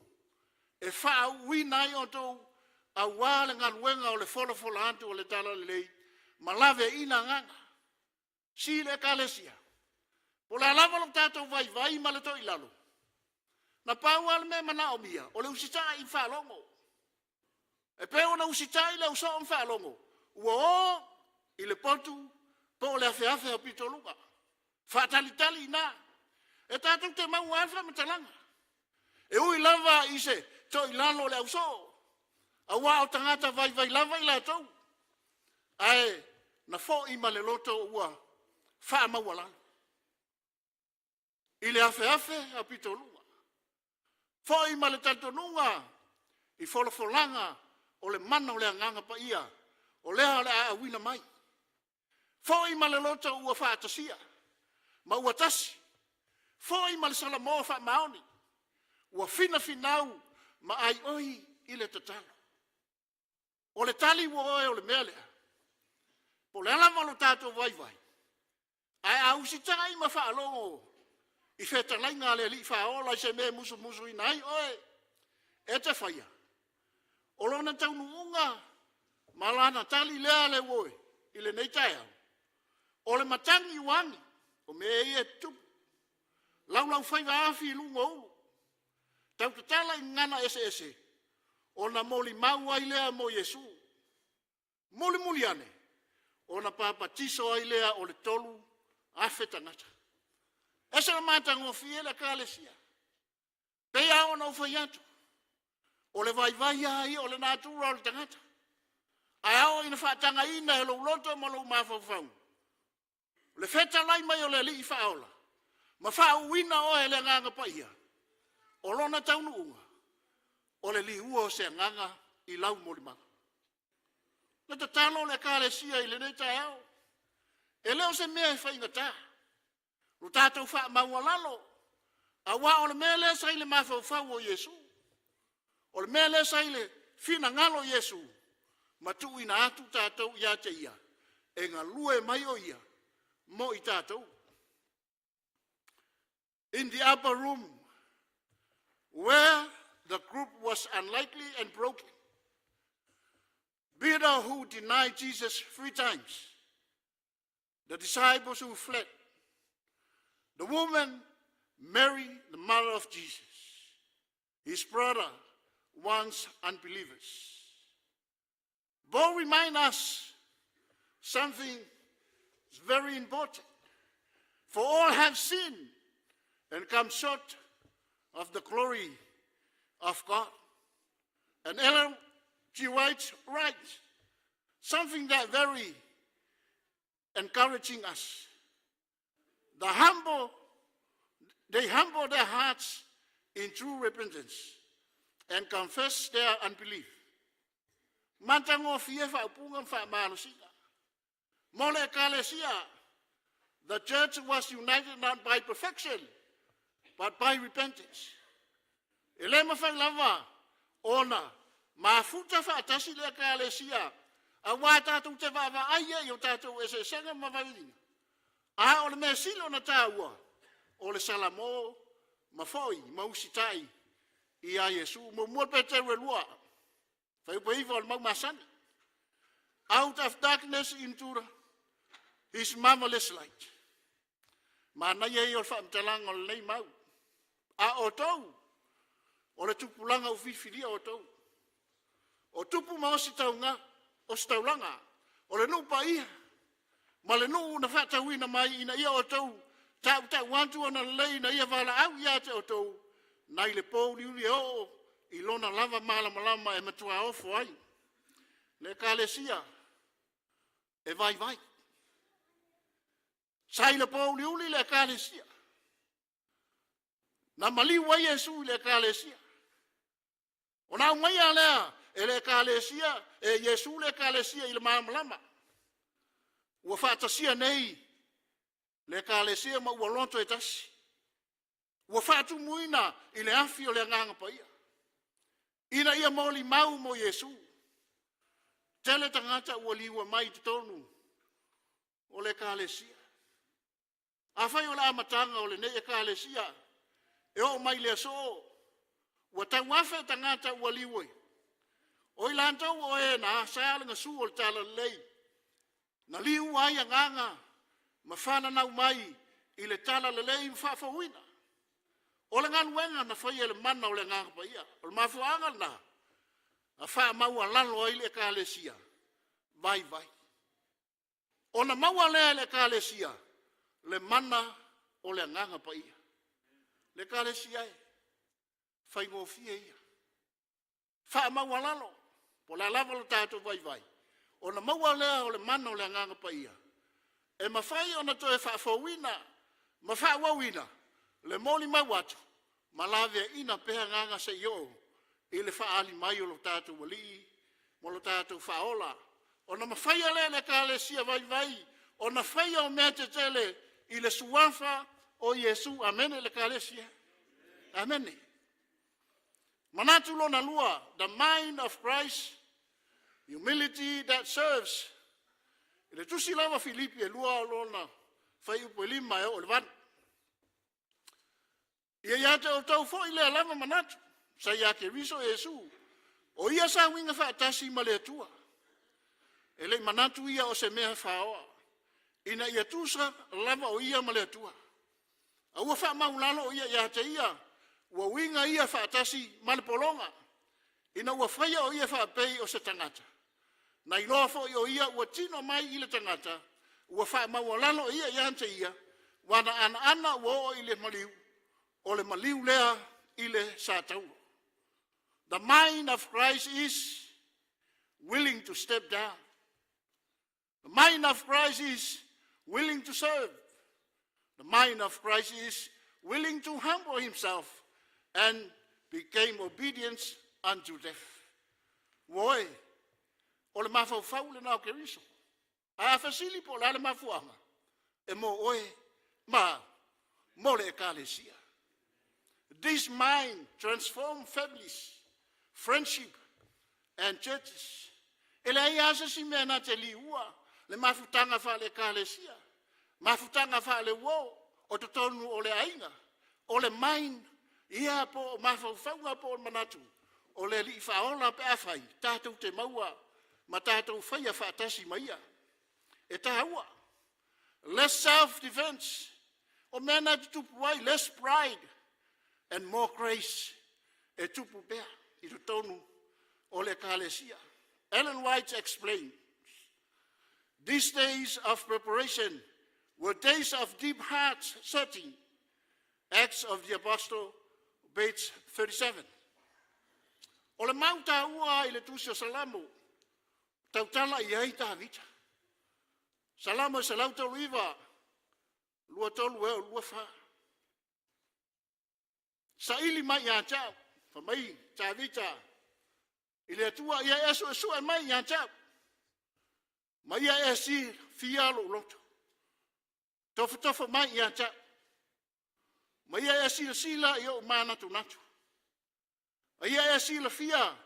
E wha uina i outou. A wale nganuenga o le fola antu o le tala lei. Ma lave ina nganga. Si le kalesia. Po le lava lo tātou vai ma le to i lalo. Na pau al me mana o mia, o le usita i whalongo. E pe ona usita i le usa o whalongo. Ua o i le potu, po le afe o pitoluga. Whatalitali na. E tātou te mau alfa matalanga. E ui lava i se, to i lalo le usa. A wā o tangata vai lava i la tau. Ai, na fo i ma le loto ua wha maualana. I le afe a pitoluga. Fo i ma le tatonunga, i folofolanga, o le mana o le anganga pa ia, o lea le a wina mai. Fo i ma le lota ua wha atasia, ma ua tasi. Fo i ma le salamo wha maoni, ua finau, ma ai oi i le tatalo. O le tali ua oe o le melea, po le alama lo tato vai. Ai au sitai ma wha alongo, i feta lai ngā le li whaola i se me musu i nai, oe, e te whaia. O lona taunu unga, malana tali lea le woe, i le nei tai au. O le matangi wangi, o me e tupu. Lau whaiva afi i lunga ulu. Tau te tala i ngana ese. O na moli maua i lea mo Yesu. Muli ane. O na papatiso ai lea o le tolu, afe tangata. Esa na mata ngofie la kalesia. Pea ona ufayatu. O le vai ai o le natura o le tangata. Ai ao ina whaatanga ina e lo loto ma lo mawhawhau. Le feta lai mai o le li i whaola. Ma whauina o e le nganga paia. O lona taunu unga. O le li ua o se nganga i lau molimanga. Le tatalo le kalesia i le neta ao. E leo se mea e whaingata. Lo tātou wha maua lalo. A wā o le mele sa i le mawhawhau o Yesu. O le mele sa i le fina ngalo Yesu. Ma tu ina atu tātou ia te ia. E ngā lue mai o ia. Mo i tātou. In the upper room, where the group was unlikely and broken, Peter, who denied Jesus 3 times, the disciples who fled, the woman, Mary, the mother of Jesus, his brother, once unbelievers. Both remind us something very important. For all have sinned and come short of the glory of God. And Ellen G. White writes something that very encouraging us. They humble their hearts in true repentance and confess their unbelief. Mantango fiefa upunga fa malusika. Mole kalesia. The church was united not by perfection, but by repentance. Elema Failauga, ona, mafuta fa atasi le kalesia. Awata tu te vava aia yo tatu ese senga mavalinga. A ole me silo na taua. Ole salamo mafoi mausitai ia Yesu mo mo pete relua. Fa ipo al mau masani. Out of darkness into his marvelous light. Mana ye yo fa mtalang ol nei mau. A otou. Ole tupulanga ufifilia otou. O tupu maositaunga o staulanga. Ole no pa ia. Ma le nuu na whatauina mai ina ia o tau, tau wantu ana lei na ia wala au ia te o tau, na i le pou ni uri o, i lona lava malama e matua ofo ai. Le kalesia, e vai. Sai le pou ni uri le kalesia. Na maliwa Yesu le kalesia. O na ungaia lea, e le kalesia, e Yesu le kalesia i le malama. Ua whaatasia nei, le kālesia ma ua lonto e tasi. Ua whaatu muina i le afi o le nganga pa ia. Ina ia moli mau mo Yesu. Tele tangata ua liwa mai te tonu o le kālesia. A whai o le amatanga o le nei e kālesia, e o mai le so, ua tau wafe tangata ua liwa. O i lantau o e na saalinga su o le tala lei. Na liu ai nganga, ma whana nau mai i le tala le lei whaafawina. O le ngānu wenga na whaia le mana o le ngāka pa ia. O le mafuanga na. A wha maua lalo ai le ka le sia. Vai vai. O na maua le ka le sia. Le mana o le ngāka pa ia. Le ka le sia e. Whai ngofia ia. Wha maua lalo. Po la lava lo tātou vai vai. O na maua lea o le mana o le ngāka pa ia. E mawhai o na toe whaafawina. Ma whaawawina. Le moli mawatu. Ma lawe ina peha nganga se yo. I le whaali mai o lo tātou wali. Mo lo tātou whaola. O na mawhai le ka le sia vai vai. O na whai o mea te tele. I le suanfa o Yesu. Amene le ka le sia. Amene. Manatu lo na lua. The mind of Christ. Humility that serves. I le tusi lava Filipi e lua lo na. Whai upo lima e o le vana. Ia ia te o tau fo i le alama manatu. Sa ia ke riso Yesu. O ia sa winga whaatasi ma le atua. E le manatu ia o se mea whaoa. Ina ia tusa lava o ia ma le atua. A ua wha maulalo o ia te ia. Ua winga ia whaatasi ma le polonga. Ina ua whaia o ia whaapei o se tangata. Na iloa fo i o ia ua tino mai i le tangata. Ua wha maulalo o ia te ia. Wana ana ua o i le maliu. O le maliu lea i le sātau. The mind of Christ is willing to step down. The mind of Christ is willing to serve. The mind of Christ is willing to humble himself and became obedient unto death. Woe, o le mafau le nao ke riso. A fasili po la le mafuanga. E mo oe, mo le ekalesia. This mind transforms families, friendship, and churches. Ele ia asa si mea na te liua, le mafutanga wha le kalesia, mafutanga wha le wo, o te tonu o le ainga, o le mind, ia po mafaufaunga po manatu, o le li whaola pe awhai, tātou te maua, ma tātou whaia whaatasi maia. E tahaua, less self-defense, o mea na tupu wai, less pride, and more grace. E tupu pea, I to tonu o le kalesia. Ellen White explains, these days of preparation were days of deep heart searching. Acts of the Apostle, page 37. O le mauta ua I le tusio salamo, tautala I ai ta vita. Salamo se lauta riva, lua tolu e o lua wha. Sa ili mai ia tau, fa mai ta vita. Ile atua ia eso e mai ia tau. Mai ia esi fialo loto. Tofa mai ia tau. Mai ia esi sila ia mana tu natu. Ia esi la fia.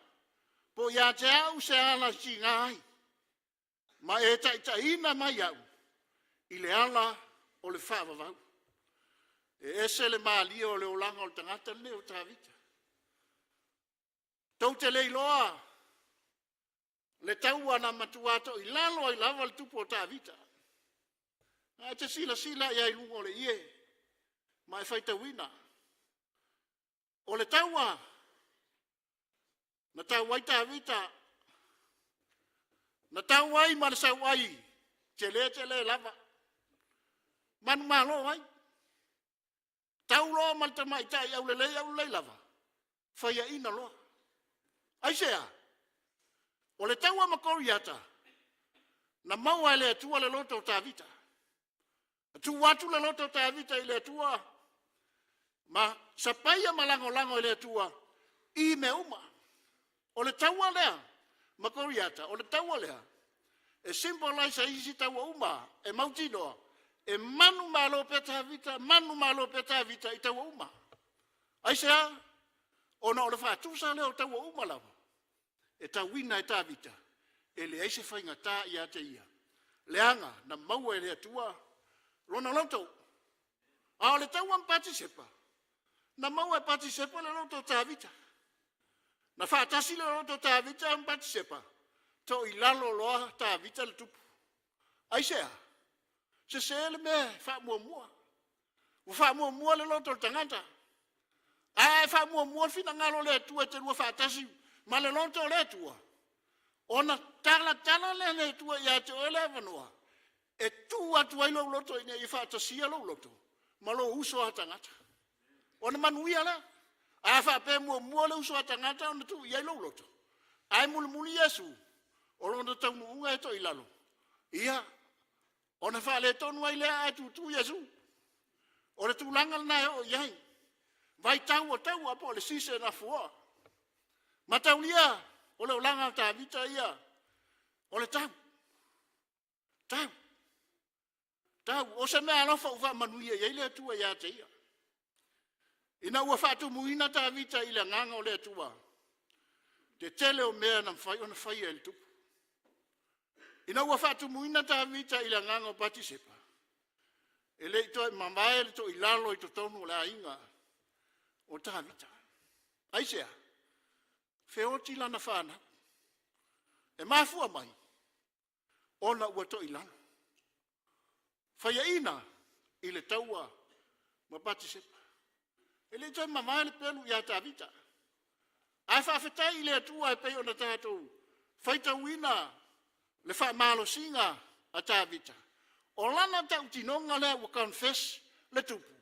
Po ia tau se ala singai. Ma e ta ina mai au. Ile ala o le fava vau. E ese le maalia o le olanga o le tangata le o tāwita. Tau te leiloa, le taua na matuato I lalo I lava le tupu o tāwita. A te sila ia I lungo le ie, ma e whaita wina. O le taua, na tauai tāwita, na tauai ma le sauai, te le lava. Manu malo ai. Tau loa malta mai tai au lei lava. Whaia ina loa. Aisea, o le taua makori ata, na maua le atua le loto ta vita. Tu watu le loto ta vita I le atua, ma sapaia malango le atua, I me uma. O le taua lea, makori ata, o le taua lea, e symbolize a isi taua uma, e mautinoa, e manu malo peta vita I taua uma. Aisea, ona o le whātusa leo taua uma lava. E tauina e tā vita. E le aise whainga tā ia te ia. Leanga, na maua e le atua. Rona loto. A o le taua mpati sepa. Na maua e pati sepa le loto tā vita. Na whātasi le loto tā vita mpati sepa. To I lalo loa tā vita le tupu. Aisea. Se le me wha mua. Ufa mua le loto tangata. Ai fa mua fina ngalo le tua te lua fa tasi. Ma le loto le tua. Ona tala le tua ia te ole vanua. E tua tua ilo loto ina i fa tasi lo loto. Ma lo uso a tangata. Ona manuia la. Ai fa pe mua le uso a tangata ona tu ia lo loto. Ai muli Yesu. O lona tau unga e to ilalo. Ia. Ona fa le tonu ai le ai tu Yesu. O le tūlanga na o iai. Vai tau apo le sise na fua. Ma tau lia, o le ulanga ta vita ia. O le tau. Tau, o se mea alofa ufa manuia iai le tua ia te ia. Ina ua fatu muina ta vita ila nganga o le tua. Te tele o mea na mfai o na fai el tupu. Ina ua fatu muina ta vita ila nganga o pati sepa. E le to mamae le to ilalo i to tonu la inga o ta vita. Aisea. Feoti lana fana. E mafua mai. Ona ua to ilalo. Faya ina i le taua ma pati sepa. E le to mamae le pelu ia ta vita. Ai fa fetai le atua e pe ona tatou. Faita wina le fa malo singa a ta vita. O lana tau tinonga le wa confess le tupu.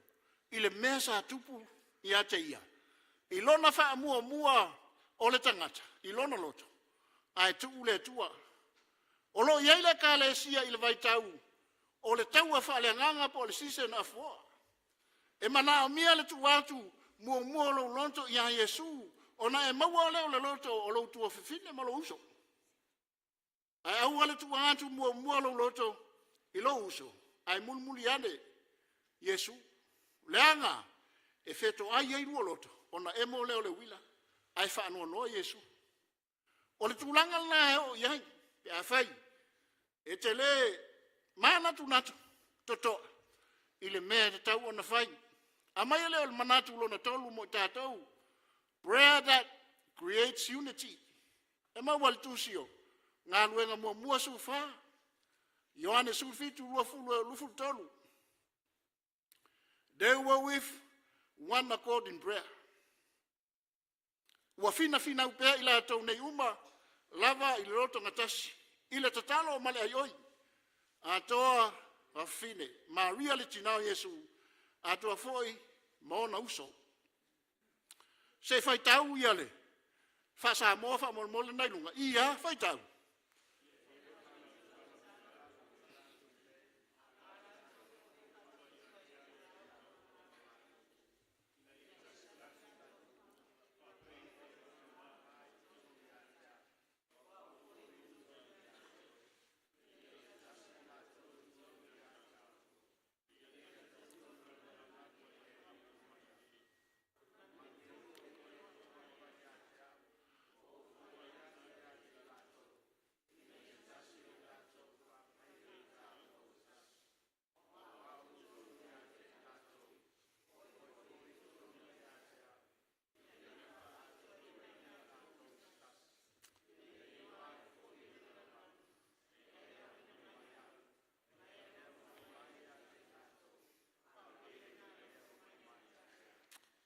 I le mesa tupu i ate ia. I lona wha mua o le tangata. I lona loto. Ai tuu le tua. O lo iei le ka le sia i le vai tau. O le tau a wha le nganga po le sise na fua. E mana o mia le tu atu mua lo lonto i a Yesu. O na e maua leo le loto o lo tua fifine ma lo uso. Ai au ale tu atu mua lo loto. I lo uso, ai mulmuli ane, Yesu, leanga, e feto ai ei ruoloto, ona emo leo le wila, ai whaanua noa Yesu. O le tūlanga na heo iai, pe a whai, e te le mana tu natu, toto, i le mea te tau ona whai. A mai leo le manatu lona tolu mo tātou, prayer that creates unity. E mawal tūsio, ngā luenga mua su whaa, Ioane sulfitu lufu tolu. They were with one accord in prayer. Ua fina upea ila tau nei uma lava i roto ngatasi. Ila tatalo male aioi. Atoa a fine. Ma reality now Yesu. Atoa foi maona uso. Se fai tau iale. Fa sa mofa mole nai lunga. Ia fai tau.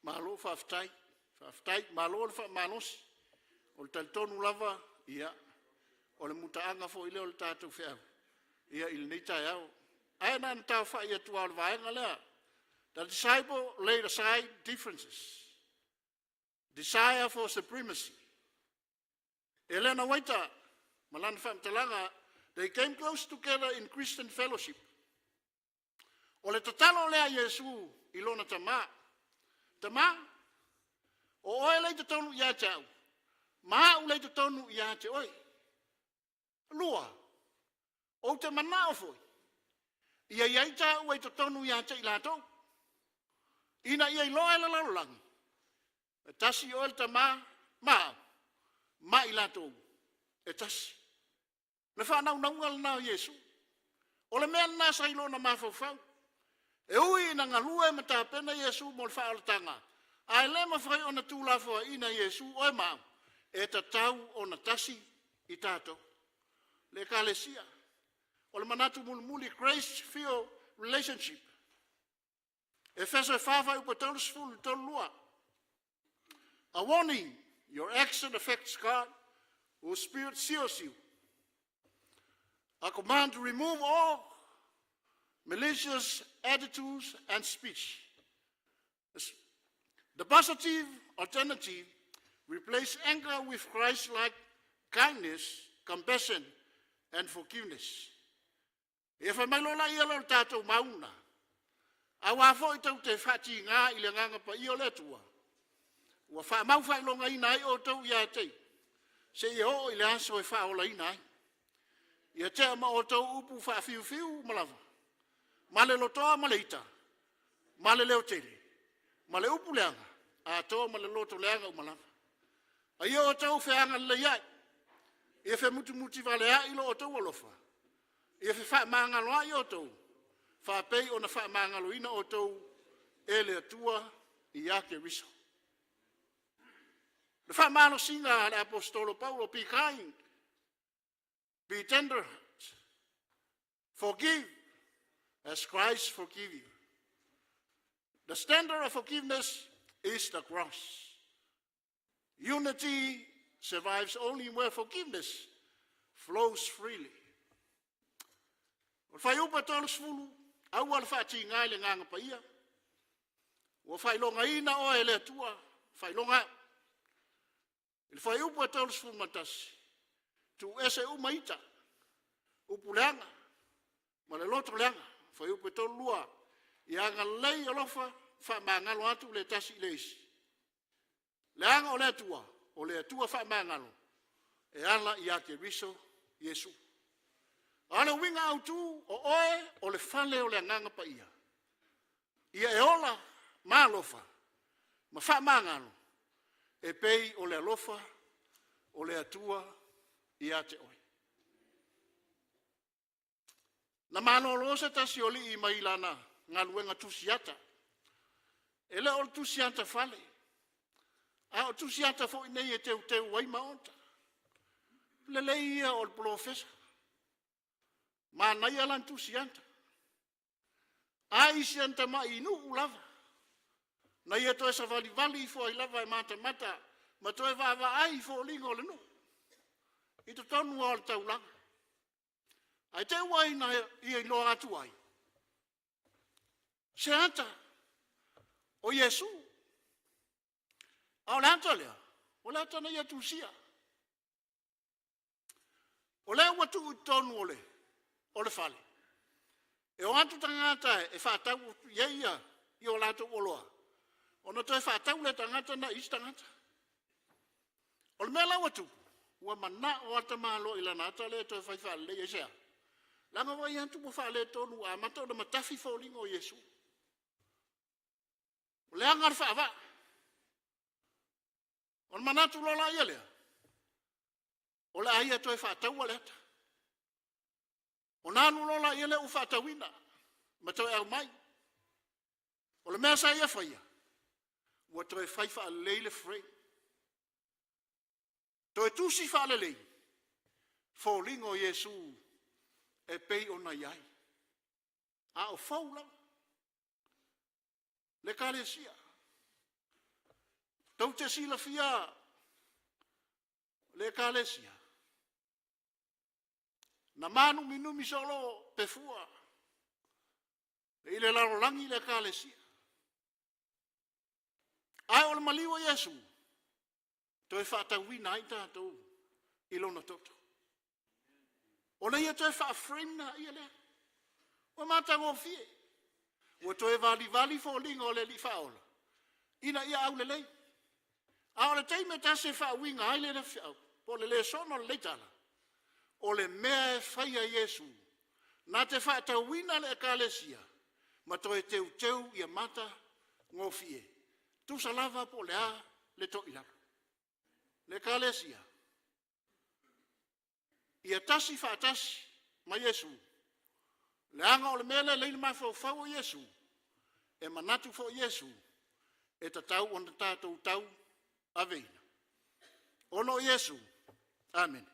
Malo faftai, malo fa manos. O le taltonu lava ia. O le mutaanga fo ile o le tātou whiau. Ia il nei tai au. Ai nan tau wha ia tua o le vaenga lea. The disciple laid aside differences. Desire for supremacy. Elena waita, malana wha mtalanga, they came close together in Christian fellowship. O le tatalo lea Yesu ilona tama. Tama, o oe lei te tonu ia te au. Maa u lei te tonu ia te oi. Lua, o te manao foi. Ia iai ta ue te tonu ia te ilato. Ina ia iloa la laulangi. E tasi o el tama, ma ilato. E tasi. Le whanau naungal nao Yesu. O le mea nasa ilona mafau. E ui na ngalua ma ta pena Yesu mo le whaalatanga. Ai le ma whai ona tūlafo ina Yesu oe mau. E ta tau ona tasi i tātou. Le kalesia. O le manatu mulmuli grace-filled relationship. Efeso e whawhai upa tolu sfulu tolu lua. A warning, your action affects God, whose spirit seals you. A command to remove all malicious attitudes and speech. The positive alternative, replace anger with Christ-like kindness, compassion, and forgiveness. E wha mai lola ia lo tātou mauna. A wafo i tau te whati ngā i le nganga pa i o le tua. Ua wha mau whai longa ina ai o tau ia tei. Se i ho i le aso e wha ola ina ai. Ia te ama o tau upu wha fiu fiu malawa. Ma le lotoa ma le ita. Ma le leo tele. Ma le upu leanga. A toa ma le loto leanga umalawa. A i o tau whianga le iai. Ia wha muti wale a ilo o tau alofa. Ia wha maangalo a i o tau. Wha pei o na wha maangalo ina o tau e le atua i ake riso. Le wha maalo singa le apostolo Paulo, be kind, be tender, forgive as Christ forgive you. The standard of forgiveness is the cross. Unity survives only where forgiveness flows freely. O whai upa tolu sfulu, au ala whati ngai le nganga pa ia. O whai longa ina o e le atua, whai longa. Il whai upa tolu sfulu matasi. Tu ese umaita, upu leanga, ma le loto leanga, whai upa tolu lua. Ia anga lei alofa, wha maangalo atu le tasi leisi. Leanga o le atua wha maangalo. E ala i ake riso, Yesu. Ana winga au tu o oe o le fale o le nganga pa ia. Ia e ola malofa, ma wha maangalo. E pei o le alofa, o le atua, i ate oe. Na manolo se tasi o li i mailana, ngā luenga tusiata. E le o tusiata fale. A o tusiata fo i nei e teu wai maonta. Le leia o le profesa. Ma nai alan tusianta. A isi anta ma inu ulava. Na ia toe sa vali fo i lava e mata. Ma toe va ai fo lingo le nu. I to tonu o le taulanga. Ai te wai na ia ilo atu ai. Se anta o Yesu. A o le anta lea. O le anta na ia tusia. O le watu u tonu o le fale. E o atu tangata e whatau ia i o lato oloa. O na toi whatau le tangata na isi tangata. O le mea lawa tu. Ua mana o ata malo ila nata le toi whaifa le esea. Langa wai antu mo whale tonu a mata o na matafi faulingo o Yesu. O le angar whaava. O na manatu lola ia lea. O le aia toi whatau a leta. O nanu lola ia le u whatawina. Ma toi au mai. O le mea sa ia whaia. Ua toi whaifa a leile frei. Toi tusi whale lei. Faulingo o Yesu. E pei o na iai. A o faula. Le kalesia. Tau te sila fia. Le kalesia. Na manu minumi solo pefua. Ile laro langi le kalesia. Ai o le maliwa Yesu. Toi whata wina ai tātou. Ilona toto. O le ia toi wha frena ia le. O mata ngō fie. O toi vali fo linga o le li whaola. Ina ia au le lei. A o le teime tase wha winga ai le fiau. Po le sono le leitala. O le mea e whaia Yesu. Nā te whata wina le ekalesia. Ma toi teu ia mata ngō fie. Tu salava po le a le to ilaka. Le ekalesia. Ia tasi whaatasi ma Yesu. Le anga o le mele leile mai fau o Yesu. E manatu fo Yesu. E tatau o na tātou tau aveina. Ono Yesu. Amen.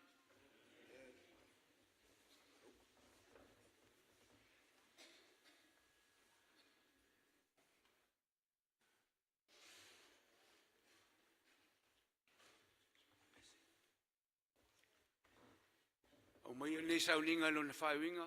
mai le sauninga lo na whaiwinga.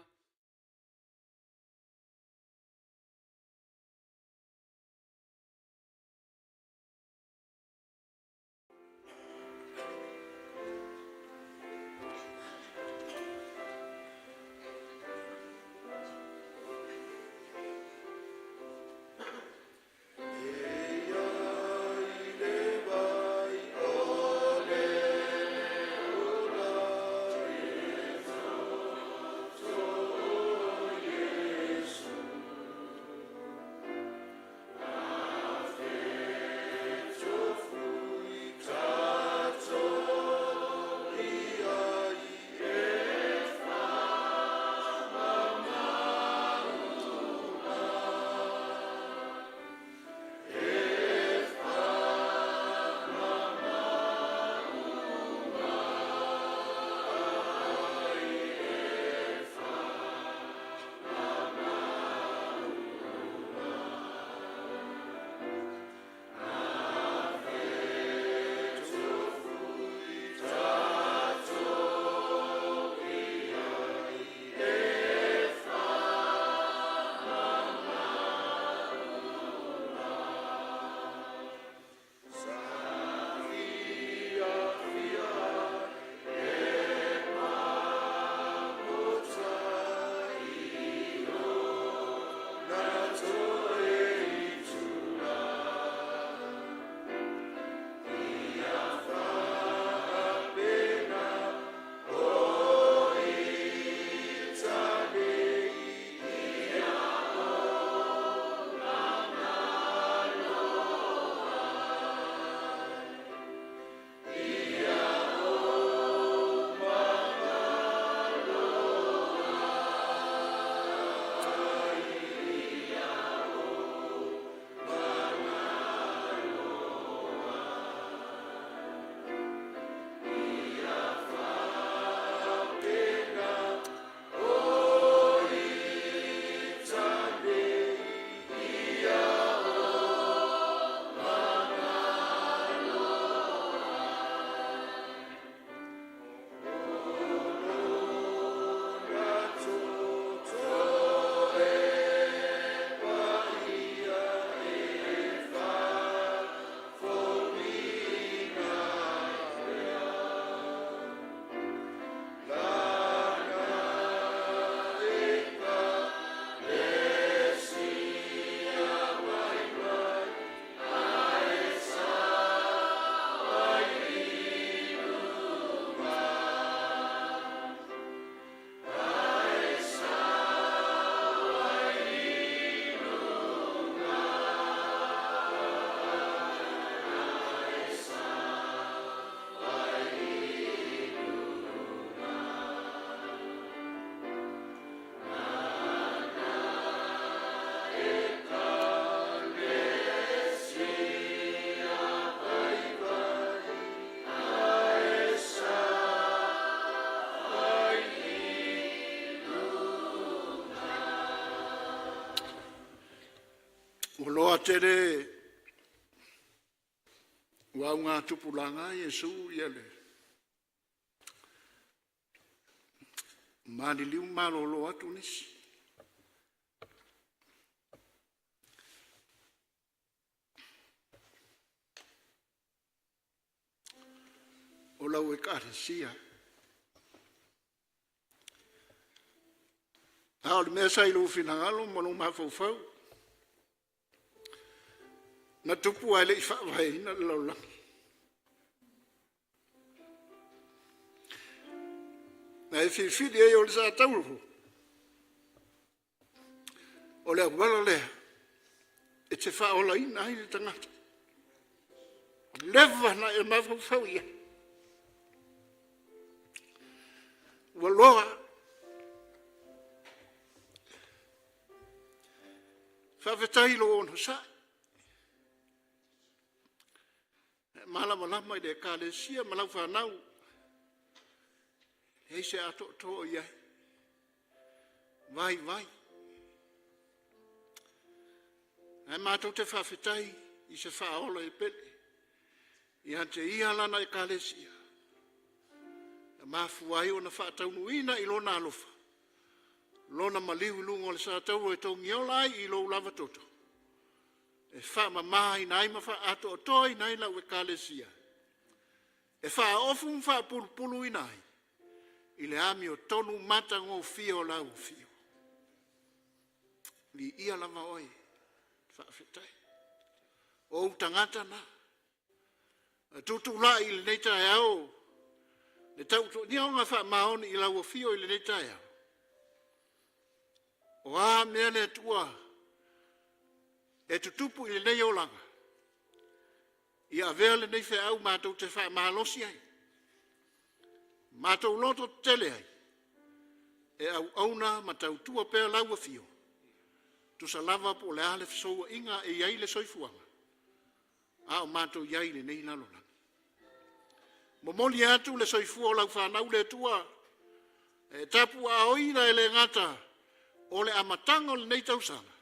O loa tere wa ngā tupulanga Yesu ia le. Mani liu malolo atu nisi. O lau e kāresia. Hao le mea sai lo finangalo manu mawhauwhau. Na tupu ai le i whaawai na laulangi. Na e whiwhiri e o le sa tauruhu. O le awala lea. E te whaola ina ai le tangata. Lewa na e mawhauwhau ia. Waloa. Whawhetai lo ono sai. Malama lama i le kālesia, malau whanau. Hei se ato tō iai. Vai, vai. Ai mātou te whawhetai i se whaola e pele. I hante ia lana i kālesia. mafuai o na whaataunuina i lona alofa. Lona maliu lungo le sa tau e tau ngiola i lo lava toto. E wha mamaha nai ma wha ato o toi nai lau e kalesia. E wha ofu wha pulu nai. I le ami o tonu mata ngō fio lau fio. Li ia lava oi. Wha awhetai. O tangata na. Tutu la i le neita e au. Le tau ni au ngā wha maoni i lau fio i le neita e au. O a mea le tua. E tutupu i le nei o langa. I a vea le nei wha au mātou te wha mahalosi ai. Mātou loto tele ai. E au auna ma tau tua pēr laua fio. Tu sa lava po le ale fisoua inga e iai le soifuanga. A o mātou iai le nei lalona. Momoli atu le soifua o lau whanau le tua. E tapu a oina e le ngata. O le amatanga o le nei tausanga.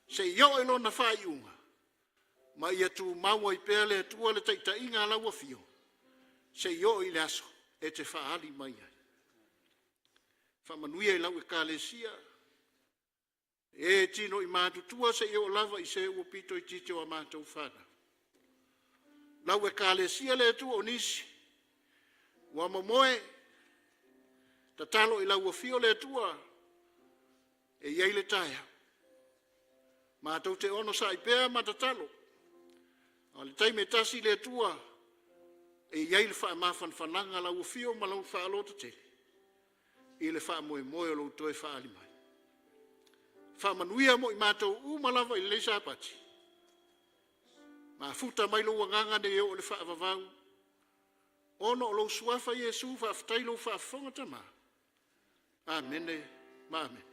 Se yo e lona whai unga. Ma ia tu maua i pēr le tua le taita inga laua fio. Se yo i le aso. E te whaali mai ai. Whamanuia i lau e kālesia. E tino i mātutua se i o lava i se ua pito i tito a mātou whana. Lau e kālesia le tu o nisi. Wa momoe. Ta talo i lau a fio le tua. E iei le taia. Mātou te ono sa i pēr ma ta talo. A le taime tasi le tua. E iei le wha mafan whananga lau a fio ma lau wha alota te. I le wha moe moe o lau toe wha alimai. Wha manuia mo i mātou umalawa i leisa apati. Ma futa mai lo wanganga ne o le wha avavau. Ono o lau suafa Yesu wha aftailo wha afonga tama. Amene, ma amen.